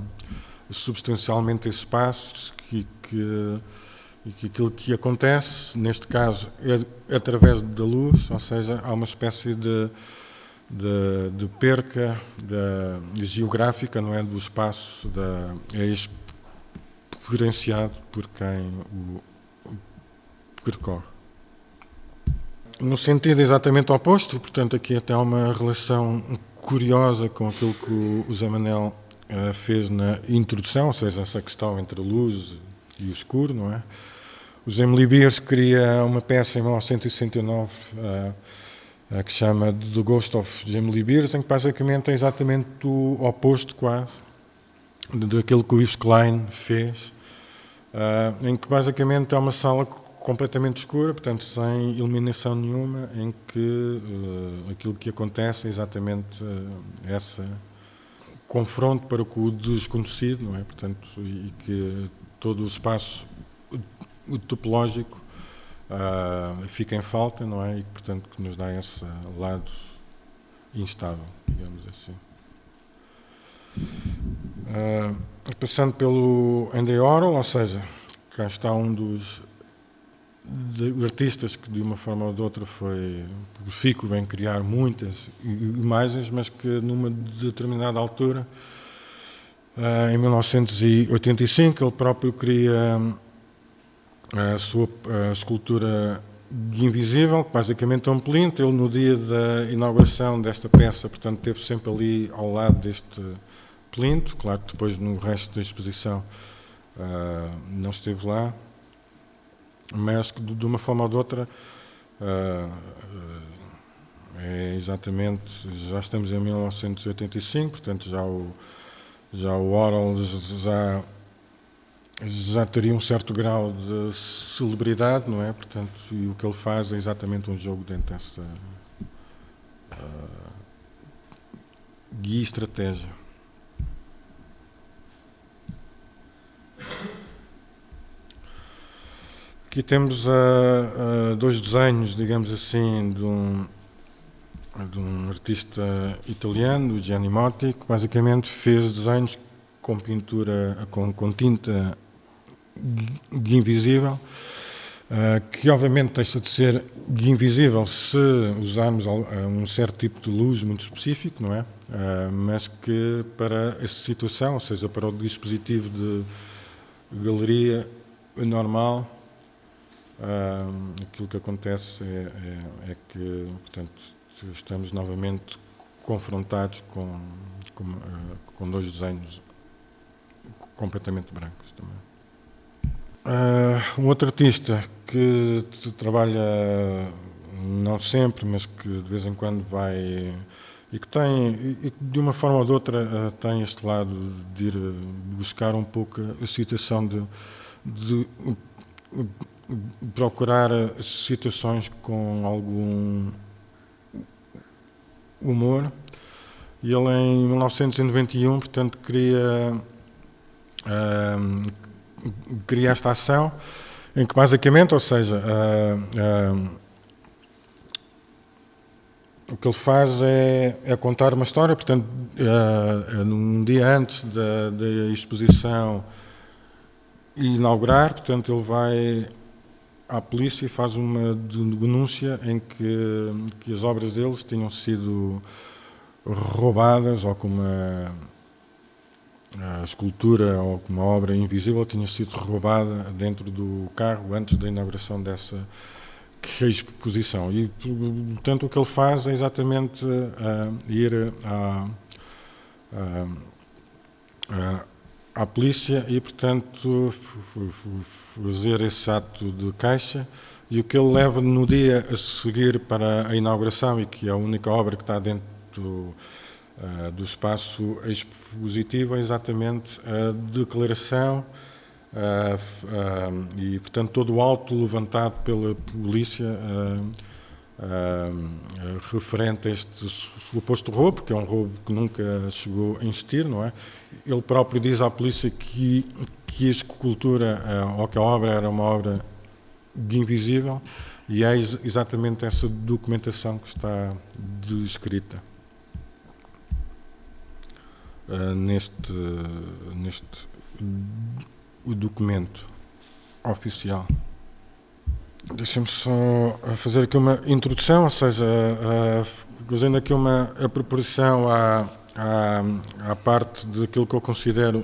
substancialmente esse espaço e que aquilo que acontece, neste caso, é através da luz, ou seja, há uma espécie de perca geográfica, não é, do espaço, é experienciado por quem o percorre. No sentido exatamente oposto, e portanto aqui até há uma relação curiosa com aquilo que o José Manel fez na introdução, ou seja, essa questão entre a luz e o escuro, não é? O Emily Beers cria uma peça em 1969 que chama The Ghost of Emily Beers, em que basicamente é exatamente o oposto quase daquilo que o Yves Klein fez em que basicamente é uma sala completamente escura, portanto sem iluminação nenhuma, em que aquilo que acontece é exatamente esse confronto para com o desconhecido, não é? Portanto, e que todo o espaço topológico fica em falta, não é? E que, portanto, que nos dá esse lado instável, digamos assim. Passando pelo Andy Warhol, ou seja, cá está um dos artistas que de uma forma ou de outra foi profícuo em criar muitas imagens, mas que numa determinada altura, em 1985, ele próprio cria a sua escultura Invisível, que basicamente é um plinto. Ele, no dia da inauguração desta peça, portanto, esteve sempre ali ao lado deste plinto. Claro que depois, no resto da exposição, não esteve lá, mas que de uma forma ou de outra é exatamente, já estamos em 1985, portanto já o Warhol já teria um certo grau de celebridade, não é? Portanto, e o que ele faz é exatamente um jogo dentro dessa guia e estratégia. Aqui temos dois desenhos, digamos assim, de um artista italiano, o Gianni Motti, que basicamente fez desenhos com pintura, com tinta invisível, que obviamente deixa de ser invisível se usarmos um certo tipo de luz muito específico, não é? Mas que para essa situação, ou seja, para o dispositivo de galeria normal, aquilo que acontece é que, portanto, estamos novamente confrontados com dois desenhos completamente brancos também. Um outro artista que trabalha, não sempre, mas que de vez em quando vai e que de uma forma ou de outra tem este lado de ir buscar um pouco a situação de procurar situações com algum humor. E ele, em 1991, portanto, cria esta ação em que basicamente, ou seja, o que ele faz é contar uma história. Portanto, num dia antes da exposição inaugurar, portanto, ele vai à polícia e faz uma denúncia em que as obras deles tinham sido roubadas, ou que uma escultura ou uma obra invisível tinha sido roubada dentro do carro antes da inauguração dessa exposição. E, portanto, o que ele faz é exatamente ir à polícia e, portanto, fazer esse ato de caixa. E o que ele leva no dia a seguir para a inauguração, e que é a única obra que está dentro do espaço expositivo, é exatamente a declaração e, portanto, todo o auto levantado pela polícia referente a este suposto roubo, que é um roubo que nunca chegou a existir, não é? Ele próprio diz à polícia que a escultura ou que a obra era uma obra invisível, e é exatamente essa documentação que está descrita neste o documento oficial. Deixem-me só fazer aqui uma introdução, ou seja, fazendo aqui uma proporção à parte daquilo que eu considero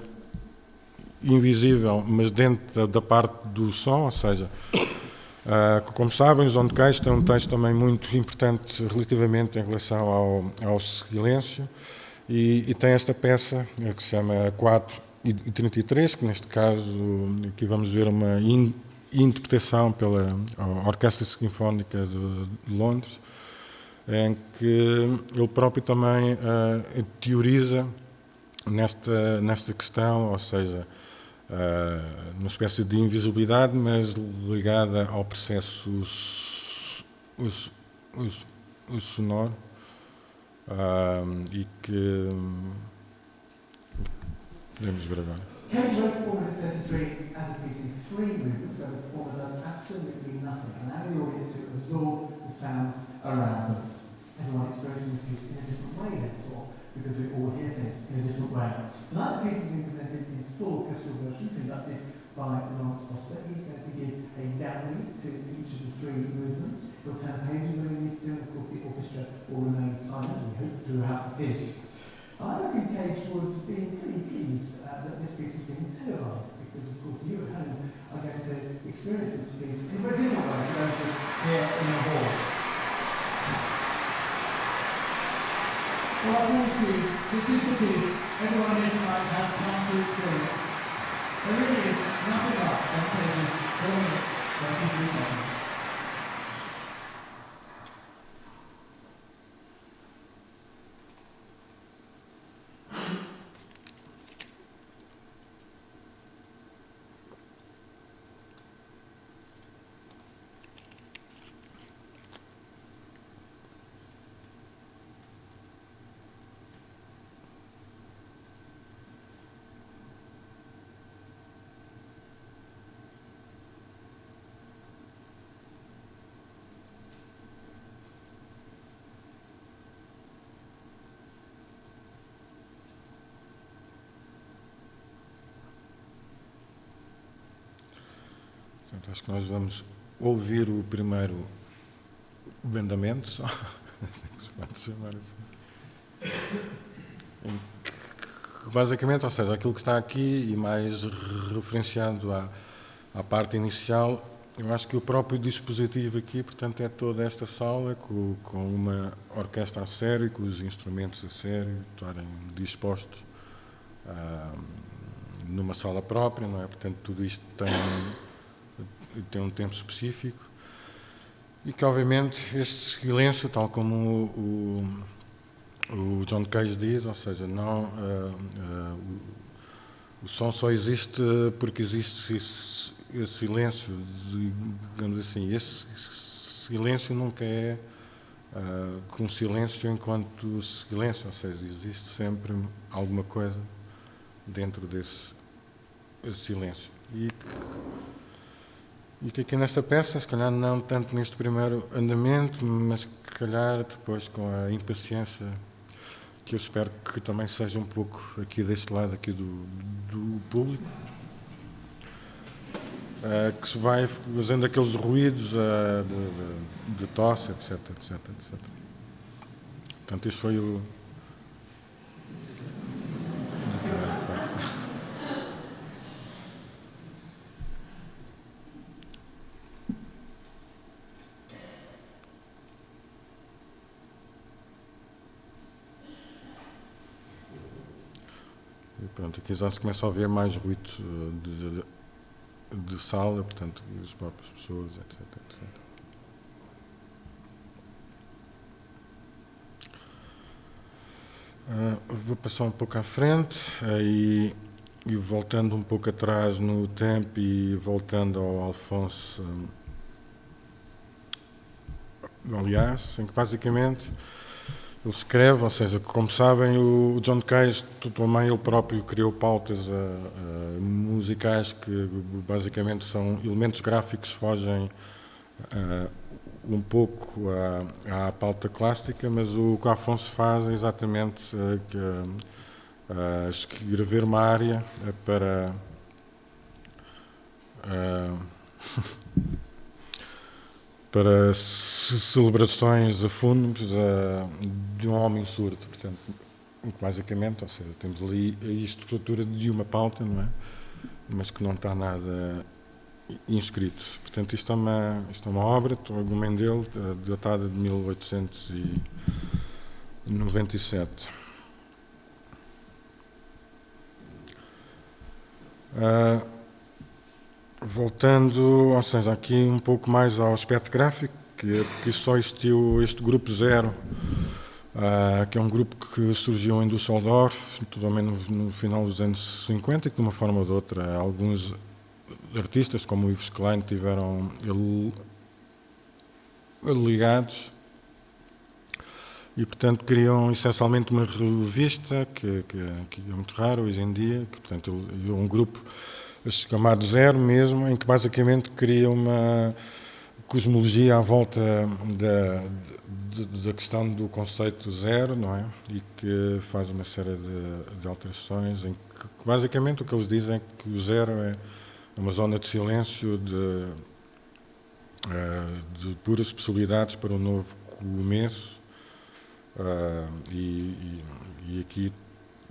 invisível, mas dentro da parte do som, ou seja, como sabem, os OnDecais têm um texto também muito importante relativamente em relação ao silêncio, e tem esta peça que se chama 4:33, que neste caso aqui vamos ver uma interpretação pela Orquestra Sinfónica de Londres, em que ele próprio também teoriza nesta questão, ou seja, numa espécie de invisibilidade, mas ligada ao processo sonoro, e que podemos ver agora. Cage wrote 433 as a piece in 3 movements, where the performer does absolutely nothing, allowing the audience to absorb the sounds around them. Everyone experiencing the piece in a different way, therefore, because we all hear things in a different way. Tonight the piece is being presented in full orchestral version, conducted by Lawrence Foster. He's going to give a downread to each of the 3 movements. He'll turn pages when he needs to, and of course the orchestra will remain silent, we hope, throughout the piece. I reckon Cage would be pretty pleased that this piece is being televised, because of course you at home are going to experience this piece in a very different way to those of us here in the hall. Well, I promise you, this is the piece everyone here tonight has come to experience. There really is nothing up on Cage's 4 minutes, 23 seconds. Portanto, acho que nós vamos ouvir o primeiro andamento, só, assim que se pode chamar assim. Basicamente, ou seja, aquilo que está aqui e mais referenciado à parte inicial, eu acho que o próprio dispositivo aqui, portanto, é toda esta sala com uma orquestra a sério, com os instrumentos a sério, estarem dispostos numa sala própria, não é? Portanto, tudo isto tem um tempo específico e que, obviamente, este silêncio, tal como o John Cage diz, ou seja, não, o som só existe porque existe esse silêncio, digamos assim. Esse silêncio nunca é com silêncio enquanto silêncio, ou seja, existe sempre alguma coisa dentro desse silêncio. E que aqui nesta peça, se calhar não tanto neste primeiro andamento, mas se calhar depois com a impaciência, que eu espero que também seja um pouco aqui deste lado aqui do público, que se vai fazendo aqueles ruídos de tosse, etc. Portanto, isto foi o... E pronto, aqui já se começa a ouvir mais ruído de sala, portanto, as próprias pessoas, etc. Vou passar um pouco à frente e voltando um pouco atrás no tempo e voltando ao Alfonso aliás, em que basicamente ele escreve, ou seja, como sabem, o John Cage também ele próprio criou pautas musicais que basicamente são elementos gráficos que fogem um pouco à pauta clássica, mas o que o Afonso faz é exatamente escrever uma área para celebrações a fúnebres de um homem surdo, portanto, basicamente, ou seja, temos ali a estrutura de uma pauta, não é? Mas que não está nada inscrito. Portanto, isto é uma obra, do Mendel, datada de 1897. Voltando, ou seja, aqui um pouco mais ao aspecto gráfico, que só existiu este grupo zero que é um grupo que surgiu em Düsseldorf, também no final dos anos 50, e que de uma forma ou de outra alguns artistas, como o Yves Klein, tiveram ligados. E, portanto, criam essencialmente uma revista, que é muito raro hoje em dia, que, portanto, é um grupo chamado Zero mesmo, em que basicamente cria uma cosmologia à volta da questão do conceito zero, não é? E que faz uma série de alterações, em que basicamente o que eles dizem é que o zero é uma zona de silêncio, de puras possibilidades para um novo começo. E aqui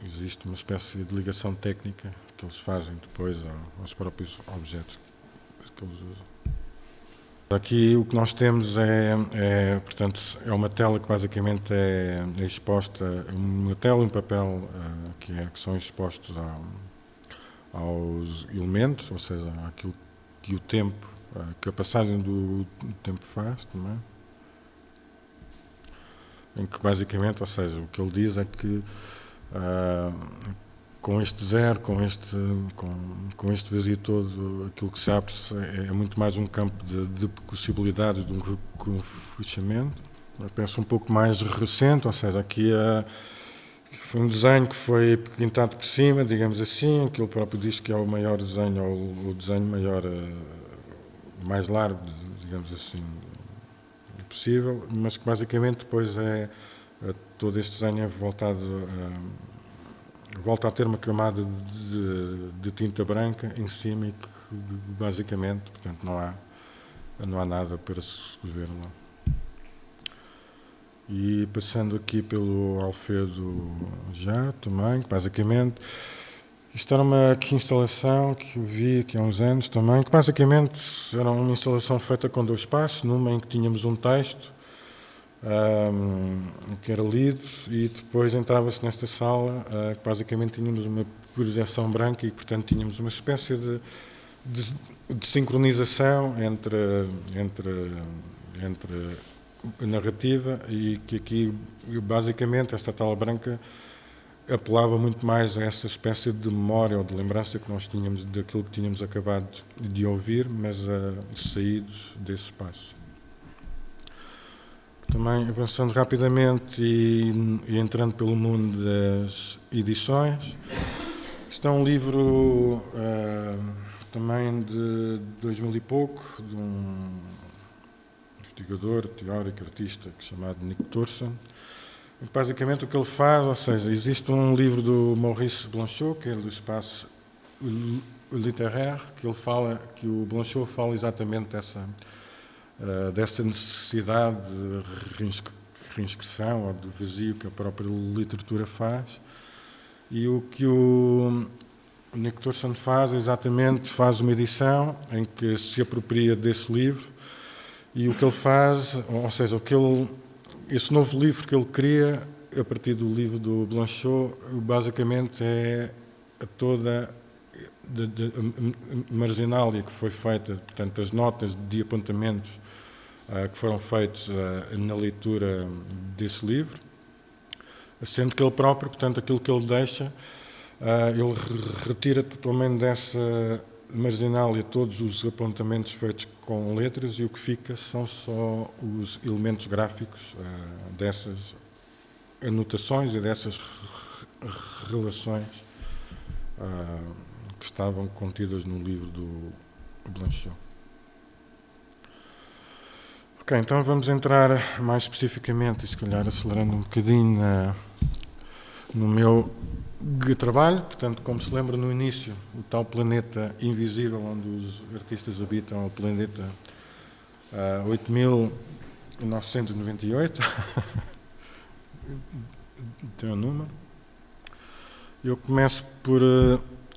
existe uma espécie de ligação técnica que eles fazem depois aos próprios objetos que eles usam. Aqui o que nós temos portanto, é uma tela que basicamente é exposta, uma tela e um papel que são expostos aos elementos, ou seja, àquilo que o tempo, que a passagem do tempo faz também. Em que basicamente, ou seja, o que ele diz é que com este zero, com este vazio todo, aquilo que se abre é muito mais um campo de possibilidades, de um fechamento. Eu penso um pouco mais recente, ou seja, aqui foi um desenho que foi pintado por cima, digamos assim, que ele próprio diz que é o maior desenho, ou o desenho maior, mais largo, digamos assim, possível, mas que basicamente depois todo este desenho é volta a ter uma camada de tinta branca em cima e que basicamente, portanto, não há nada para se ver lá. E passando aqui pelo Alfredo Jarre também, que basicamente isto era uma instalação que eu vi aqui há uns anos também, que basicamente era uma instalação feita com dois espaços, numa em que tínhamos um texto que era lido e depois entrava-se nesta sala que basicamente tínhamos uma projeção branca e, portanto, tínhamos uma espécie de sincronização entre a narrativa e que aqui, basicamente, esta tela branca apelava muito mais a essa espécie de memória ou de lembrança que nós tínhamos daquilo que tínhamos acabado de ouvir, mas saído desse espaço. Também, avançando rapidamente e entrando pelo mundo das edições, isto é um livro também de 2000 e pouco, de um investigador, teórico, artista chamado Nick Thorson. Basicamente o que ele faz, ou seja, existe um livro do Maurice Blanchot, que é do espaço littéraire, que ele fala, que o Blanchot fala exatamente dessa necessidade de reinscrição ou de vazio que a própria literatura faz. E o que o Nick Thorson faz exatamente, faz uma edição em que se apropria desse livro e o que ele faz, ou seja, esse novo livro que ele cria, a partir do livro do Blanchot, basicamente é toda a marginalia que foi feita, portanto, as notas de apontamentos que foram feitos na leitura desse livro, sendo que ele próprio, portanto, aquilo que ele deixa, ele retira totalmente dessa marginalia todos os apontamentos feitos com letras e o que fica são só os elementos gráficos dessas anotações e dessas relações que estavam contidas no livro do Blanchot. Ok, então vamos entrar mais especificamente, e se calhar acelerando um bocadinho no meu trabalho. Portanto, como se lembra no início, o tal planeta invisível onde os artistas habitam, o planeta 8.998, tem um número. Eu começo por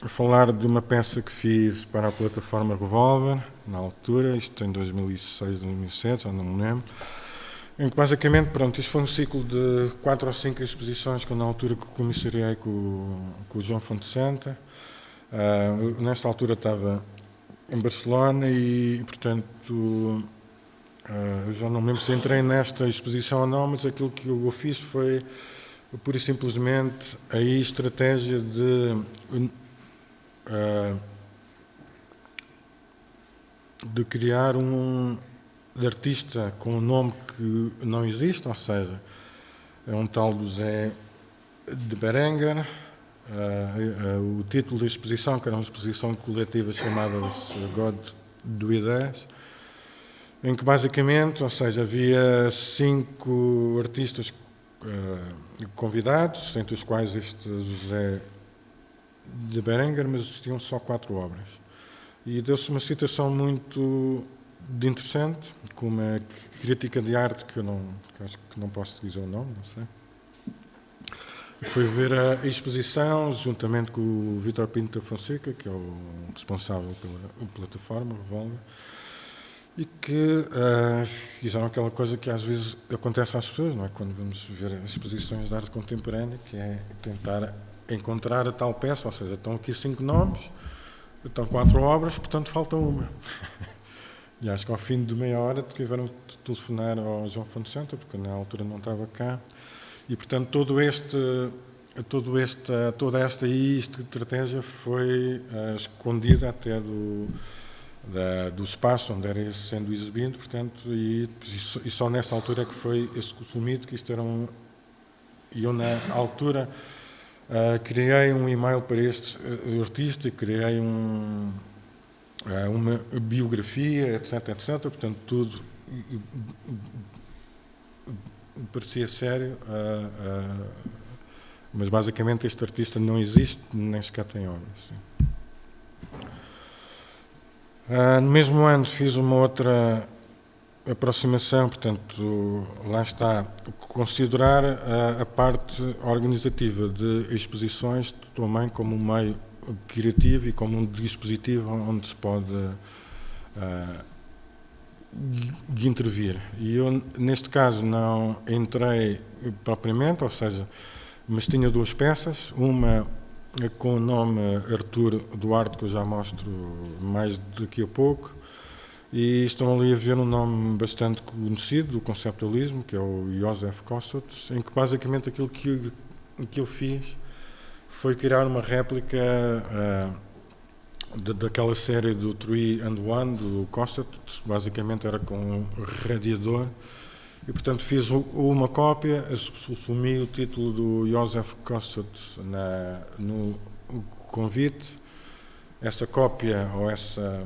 falar de uma peça que fiz para a plataforma Revolver, na altura, isto em 2006, 2007, já não me lembro, em que basicamente, pronto, isto foi um ciclo de 4 ou 5 exposições que eu na altura comissariei com o João Fonte Santa. Nesta altura estava em Barcelona e, portanto, eu já não me lembro se entrei nesta exposição ou não, mas aquilo que eu fiz foi, pura e simplesmente, a estratégia de criar de artista com um nome que não existe, ou seja, é um tal do Zé de Berenguer. O título da exposição, que era uma exposição coletiva chamada-se God do Ideias, em que basicamente, ou seja, havia 5 artistas convidados, entre os quais este José de Berenguer, mas existiam só 4 obras. E deu-se uma situação muito interessante, com uma crítica de arte que acho que não posso dizer o nome, não sei. Foi ver a exposição juntamente com o Vítor Pinto da Fonseca, que é o responsável pela plataforma Revolver, e que fizeram aquela coisa que às vezes acontece às pessoas, não é? Quando vamos ver exposições de arte contemporânea, que é tentar encontrar a tal peça, ou seja, estão aqui 5 nomes, estão 4 obras, portanto falta uma. E acho que ao fim de meia hora tiveram de telefonar ao João Fonte Santo, porque na altura não estava cá, e portanto toda esta estratégia foi escondida até do espaço onde era sendo exibido, portanto, e só nessa altura é que foi assumido que isto era E eu, na altura, criei um e-mail para este artista, criei uma biografia, etc, etc, portanto, tudo parecia sério, mas basicamente este artista não existe, nem sequer tem obras. No mesmo ano fiz uma outra aproximação, portanto, lá está, considerar a parte organizativa de exposições também como um meio criativo e como um dispositivo onde se pode intervir. E eu, neste caso, não entrei propriamente, ou seja, mas tinha 2 peças, uma com o nome Artur Duarte, que eu já mostro mais daqui a pouco, e estão ali a ver um nome bastante conhecido do conceptualismo, que é o Joseph Kossut, em que basicamente aquilo que eu fiz foi criar uma réplica daquela série do 3 and 1 do Kossut, basicamente era com um radiador, e portanto fiz uma cópia, assumi o título do Joseph Kossut no convite. Essa cópia ou essa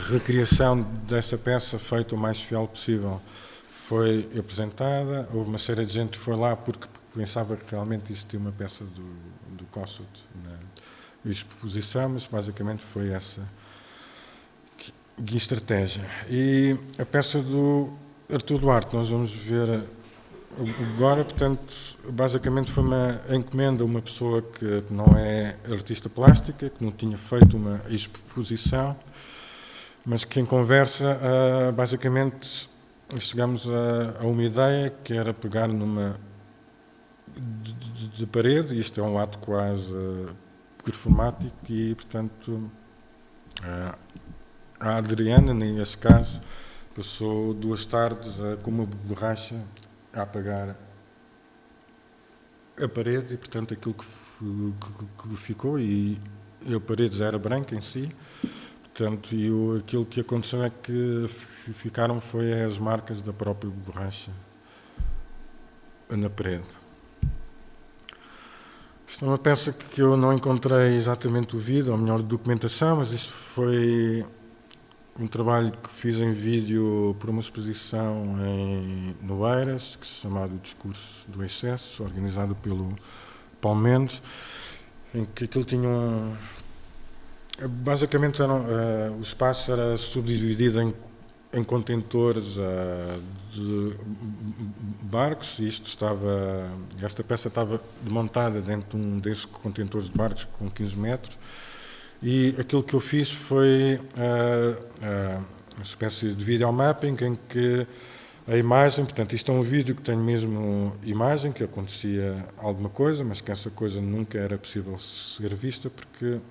recriação dessa peça, feita o mais fiel possível, foi apresentada. Houve uma série de gente que foi lá porque pensava que realmente existia uma peça do Kossut na exposição, mas basicamente foi essa estratégia. E a peça do Artur Duarte, nós vamos ver agora, portanto, basicamente foi uma encomenda a uma pessoa que não é artista plástica, que não tinha feito uma exposição, mas que em conversa, basicamente, chegamos a uma ideia que era pegar numa de parede, isto é um ato quase performático, e, portanto, a Adriana, nesse caso, passou 2 tardes com uma borracha a apagar a parede, e, portanto, aquilo que ficou, e a parede já era branca em si, portanto, aquilo que aconteceu é que ficaram foi as marcas da própria borracha na parede. Isto é uma peça que eu não encontrei exatamente o vídeo, ou melhor, documentação, mas isto foi um trabalho que fiz em vídeo por uma exposição no Eiras, que se chamava O Discurso do Excesso, organizado pelo Paulo Mendes, em que aquilo tinha basicamente o espaço era subdividido em contentores de barcos, e esta peça estava montada dentro de um desses contentores de barcos com 15 metros, e aquilo que eu fiz foi uma espécie de videomapping em que a imagem, portanto, isto é um vídeo que tem mesmo imagem, que acontecia alguma coisa, mas que essa coisa nunca era possível ser vista, porque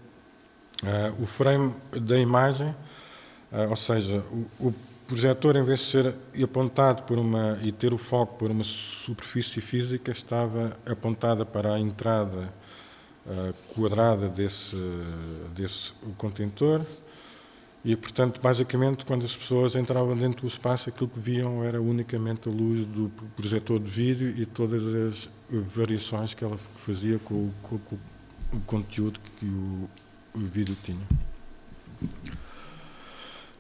o frame da imagem, ou seja, o projetor, em vez de ser apontado e ter o foco por uma superfície física, estava apontada para a entrada quadrada desse contentor e, portanto, basicamente, quando as pessoas entravam dentro do espaço, aquilo que viam era unicamente a luz do projetor de vídeo e todas as variações que ela fazia com o conteúdo que o vídeo tinha.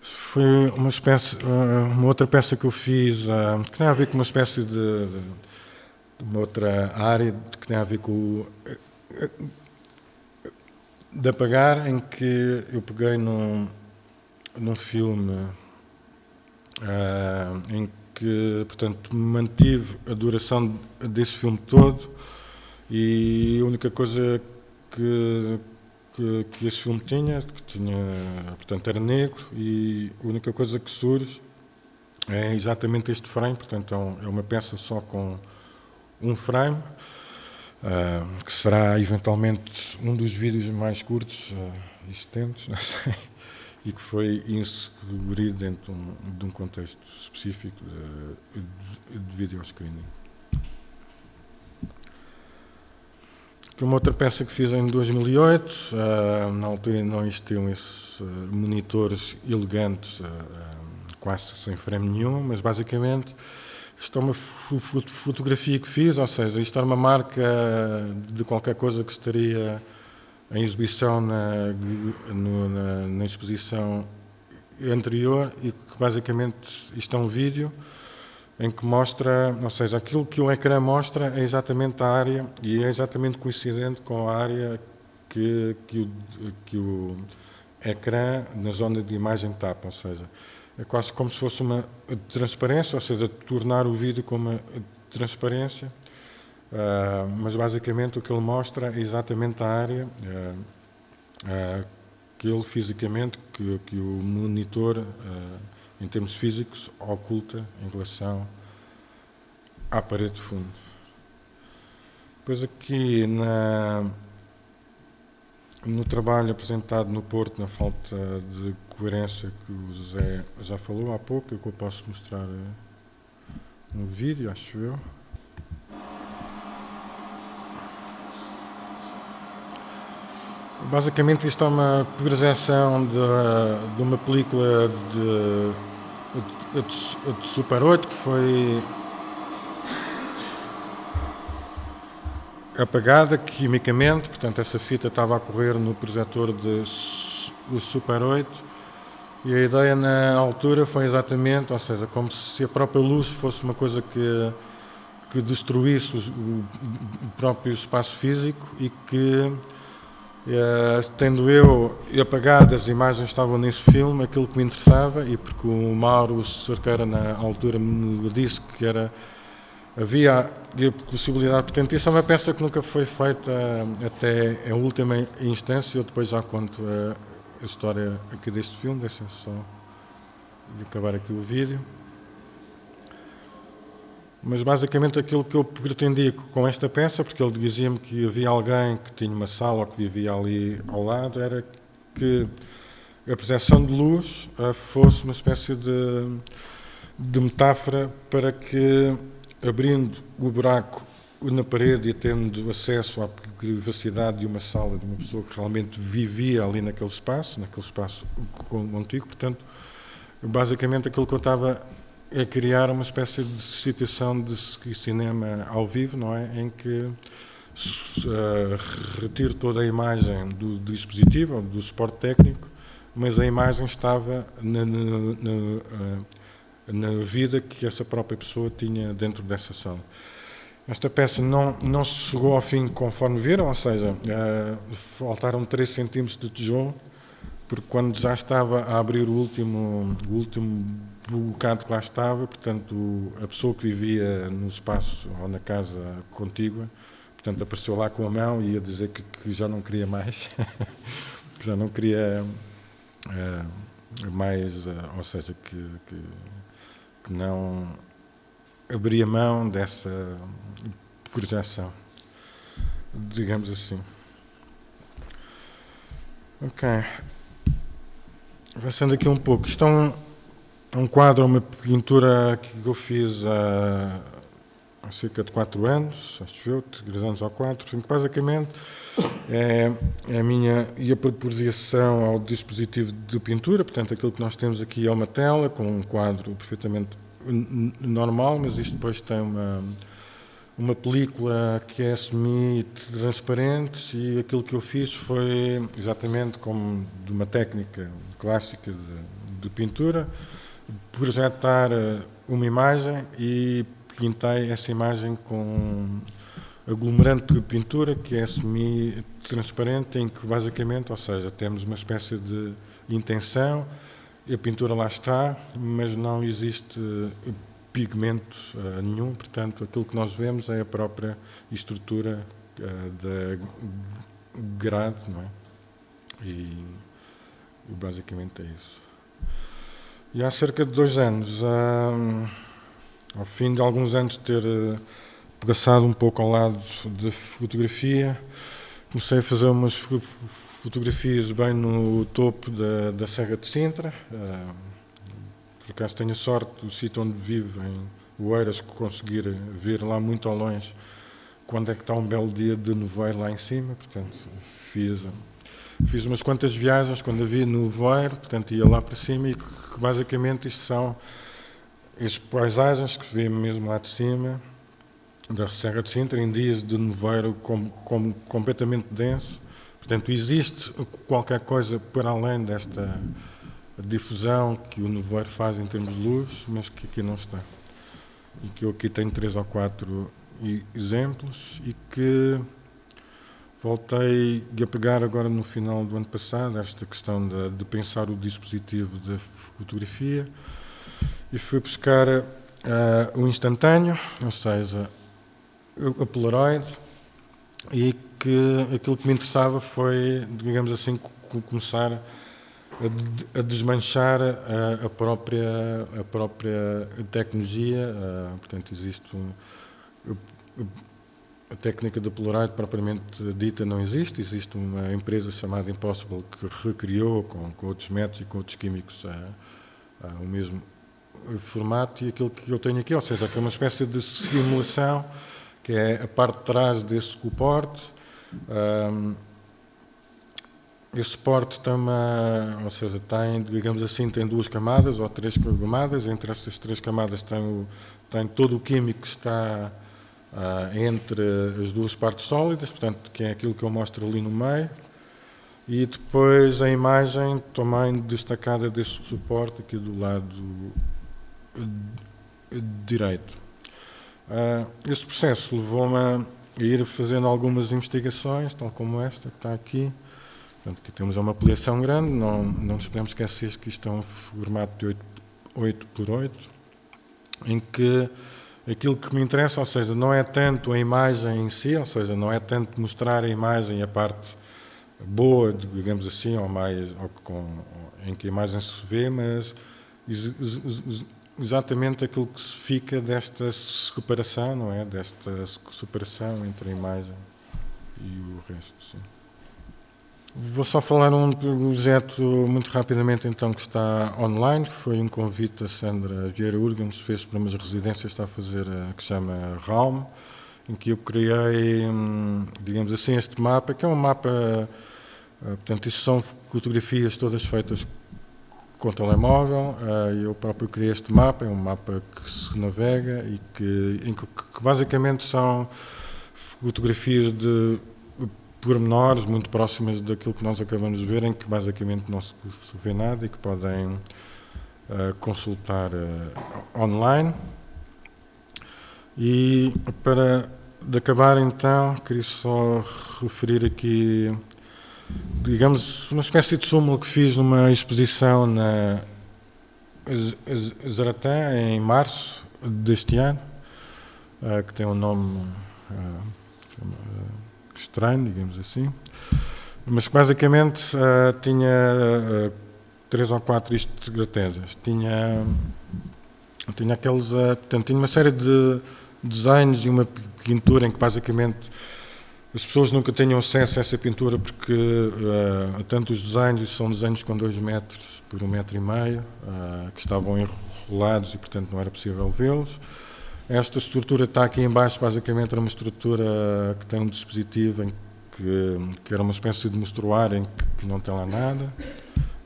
Foi uma outra peça que eu fiz, que tem a ver com uma espécie de uma outra área, que tem a ver com de apagar, em que eu peguei num filme em que, portanto, mantive a duração desse filme todo, e a única coisa que esse filme tinha, portanto, era negro, e a única coisa que surge é exatamente este frame, portanto, é uma peça só com um frame, que será eventualmente um dos vídeos mais curtos existentes, não sei, e que foi inserido dentro de um contexto específico de video screening. Uma outra peça que fiz em 2008, na altura não existiam esses monitores elegantes, quase sem frame nenhum, mas basicamente isto é uma fotografia que fiz, ou seja, isto era uma marca de qualquer coisa que estaria em exibição na exposição anterior, e que basicamente isto é um vídeo em que mostra, ou seja, aquilo que o ecrã mostra é exatamente a área, e é exatamente coincidente com a área que o ecrã na zona de imagem tapa, ou seja, é quase como se fosse uma transparência, ou seja, tornar o vídeo com uma transparência, mas basicamente o que ele mostra é exatamente a área que ele fisicamente, que o monitor, em termos físicos, oculta em relação à parede de fundo. Depois aqui no trabalho apresentado no Porto, na falta de coerência que o José já falou há pouco, que eu posso mostrar no vídeo, acho eu. Basicamente isto é uma projeção de uma película de Super 8 que foi apagada quimicamente, portanto essa fita estava a correr no projetor do Super 8, e a ideia na altura foi exatamente, ou seja, como se a própria luz fosse uma coisa que destruísse o próprio espaço físico, e que tendo eu apagado as imagens que estavam nesse filme, aquilo que me interessava, e porque o Mauro Cerqueira na altura me disse que havia a possibilidade, portanto isso é uma peça que nunca foi feita até a última instância. Eu depois já conto a história aqui deste filme, deixem só acabar aqui o vídeo. Mas basicamente aquilo que eu pretendia com esta peça, porque ele dizia-me que havia alguém que tinha uma sala ou que vivia ali ao lado, era que a projeção de luz fosse uma espécie de metáfora para que, abrindo o buraco na parede e tendo acesso à privacidade de uma sala de uma pessoa que realmente vivia ali naquele espaço contíguo, portanto, basicamente aquilo que eu estava é criar uma espécie de situação de cinema ao vivo, não é? Em que retiro toda a imagem do dispositivo, do suporte técnico, mas a imagem estava na vida que essa própria pessoa tinha dentro dessa sala. Esta peça não chegou ao fim conforme viram, ou seja, faltaram 3 centímetros de tijolo, porque quando já estava a abrir o último bocado que lá estava, portanto, a pessoa que vivia no espaço ou na casa contígua, portanto, apareceu lá com a mão e ia dizer que já não queria mais, que já não queria mais, ou seja, que não abria mão dessa projeção, digamos assim. Ok. Avançando aqui um pouco, isto um quadro, uma pintura que eu fiz há cerca de 4 anos, acho eu, 3 anos ou 4, que basicamente é a minha e a proposição ao dispositivo de pintura. Portanto, aquilo que nós temos aqui é uma tela com um quadro perfeitamente normal, mas isto depois tem uma película que é semi-transparente, e aquilo que eu fiz foi exatamente como de uma técnica clássica de pintura, projetar uma imagem e pintei essa imagem com aglomerante de pintura que é semi-transparente, em que basicamente, ou seja, temos uma espécie de intenção, a pintura lá está, mas não existe pigmento nenhum, portanto aquilo que nós vemos é a própria estrutura da grade, não é? E basicamente é isso. E há cerca de 2 anos, ao fim de alguns anos de ter passado um pouco ao lado da fotografia, comecei a fazer umas fotografias bem no topo da Serra de Sintra. Por acaso tenho a sorte do sítio onde vivo, em Oeiras, conseguir ver lá muito ao longe quando é que está um belo dia de nevoeiro lá em cima. Portanto, fiz umas quantas viagens quando havia nevoeiro, portanto ia lá para cima, e que basicamente isto são as paisagens que vê mesmo lá de cima da Serra de Sintra, em dias de nevoeiro completamente denso. Portanto, existe qualquer coisa para além desta difusão que o nevoeiro faz em termos de luz, mas que aqui não está. E que eu aqui tenho 3 ou 4 exemplos, e que voltei a pegar agora no final do ano passado, esta questão de pensar o dispositivo da fotografia, e fui buscar o instantâneo, ou seja, a Polaroid, e que aquilo que me interessava foi, digamos assim, começar a desmanchar a própria tecnologia. Portanto, existe a técnica da Polaroid propriamente dita não existe. Existe uma empresa chamada Impossible que recriou com outros métodos e com outros químicos o mesmo formato, e aquilo que eu tenho aqui, ou seja, que é uma espécie de simulação, que é a parte de trás desse suporte. Esse suporte tem digamos assim, tem 2 camadas ou 3 camadas. Entre essas 3 camadas tem todo o químico que está entre as 2 partes sólidas, portanto, que é aquilo que eu mostro ali no meio, e depois a imagem também destacada desse suporte aqui do lado direito. Este processo levou-me a ir fazendo algumas investigações, tal como esta que está aqui. Portanto, aqui temos uma ampliação grande, não nos podemos esquecer que isto é um formato de 8x8, em que aquilo que me interessa, ou seja, não é tanto a imagem em si, ou seja, não é tanto mostrar a imagem, a parte boa, digamos assim, em que a imagem se vê, mas exatamente aquilo que se fica desta separação, não é? Desta separação entre a imagem e o resto, sim. Vou só falar um projeto muito rapidamente, então, que está online, que foi um convite a Sandra Vieira Urga nos fez para umas residências, está a fazer, que se chama Realm, em que eu criei, digamos assim, este mapa, que é um mapa, portanto, isto são fotografias todas feitas com telemóvel. Eu próprio criei este mapa, é um mapa que se navega e que basicamente são fotografias de pormenores muito próximas daquilo que nós acabamos de ver, em que basicamente não se vê nada e que podem consultar online. E para acabar, então, queria só referir aqui, digamos, uma espécie de súmula que fiz numa exposição na Zaratã, em março deste ano, que tem um nome estranho, digamos assim, mas que basicamente tinha 3 ou 4 estratégias. Tinha portanto, tinha uma série de desenhos e uma pintura em que basicamente as pessoas nunca tenham acesso a essa pintura porque tanto os desenhos, são desenhos com 2 metros por 1,5 metro, que estavam enrolados e portanto não era possível vê-los. Esta estrutura está aqui em baixo, basicamente era uma estrutura que tem um dispositivo em que era uma espécie de mostruário em que não tem lá nada,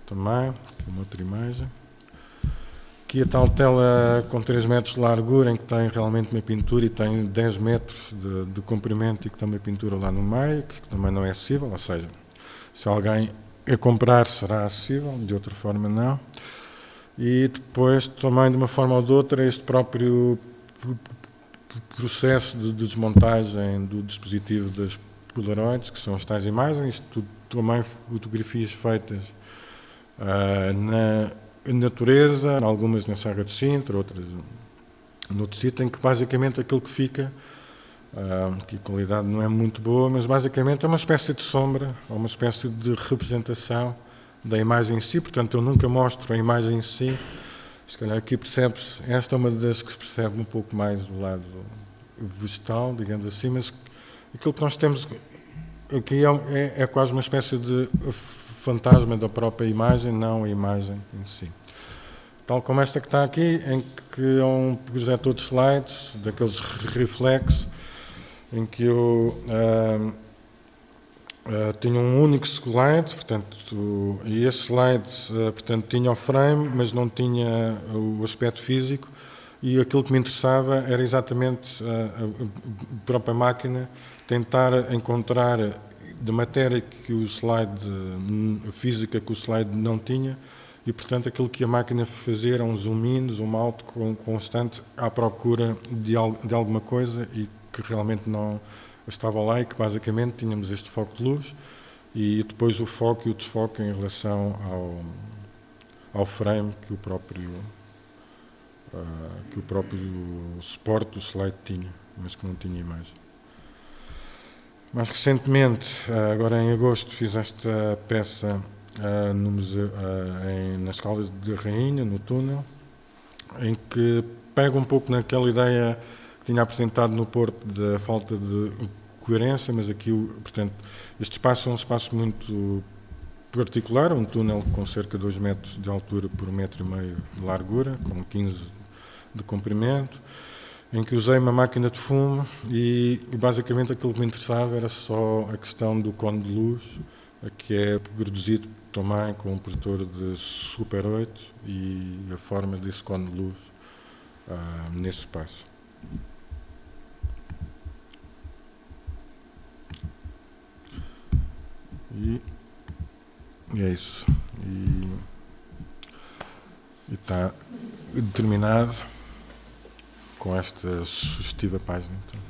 também, aqui uma outra imagem. Aqui a tal tela com 3 metros de largura, em que tem realmente uma pintura e tem 10 metros de comprimento e que tem uma pintura lá no meio, que também não é acessível, ou seja, se alguém a comprar será acessível, de outra forma não. E depois, também de uma forma ou de outra, este próprio processo de desmontagem do dispositivo das Polaroids, que são as tais imagens, isto também fotografias feitas na natureza, algumas na Serra de Sintra, outras no outro sítio, em que basicamente aquilo que fica, que a qualidade não é muito boa, mas basicamente é uma espécie de sombra, ou uma espécie de representação da imagem em si, portanto eu nunca mostro a imagem em si. Se calhar aqui percebe-se, esta é uma das que se percebe um pouco mais do lado vegetal, digamos assim, mas aquilo que nós temos aqui é quase uma espécie de fantasma da própria imagem, não a imagem em si. Tal como esta que está aqui, em que é um projetor de slides, daqueles reflexos, em que eu tinha um único slide, portanto, e esse slide portanto, tinha o frame, mas não tinha o aspecto físico, e aquilo que me interessava era exatamente a própria máquina tentar encontrar da matéria que o slide, a física que o slide não tinha, e portanto aquilo que a máquina fazia era um zoom in, zoom out constante à procura de alguma coisa e que realmente não estava lá, e que basicamente tínhamos este foco de luz e depois o foco e o desfoque em relação ao frame que o próprio suporte do slide tinha, mas que não tinha imagem. Mais recentemente, agora em agosto, fiz esta peça no museu, nas Caldas de Rainha, no túnel, em que pega um pouco naquela ideia que tinha apresentado no Porto da falta de coerência, mas aqui, portanto, este espaço é um espaço muito particular, um túnel com cerca de 2 metros de altura por 1,5 metro de largura, com 15 de comprimento, em que usei uma máquina de fumo e basicamente aquilo que me interessava era só a questão do cone de luz, que é produzido também com um projetor de Super 8 e a forma desse cone de luz nesse espaço. E é isso. E está determinado com esta sugestiva página. Então.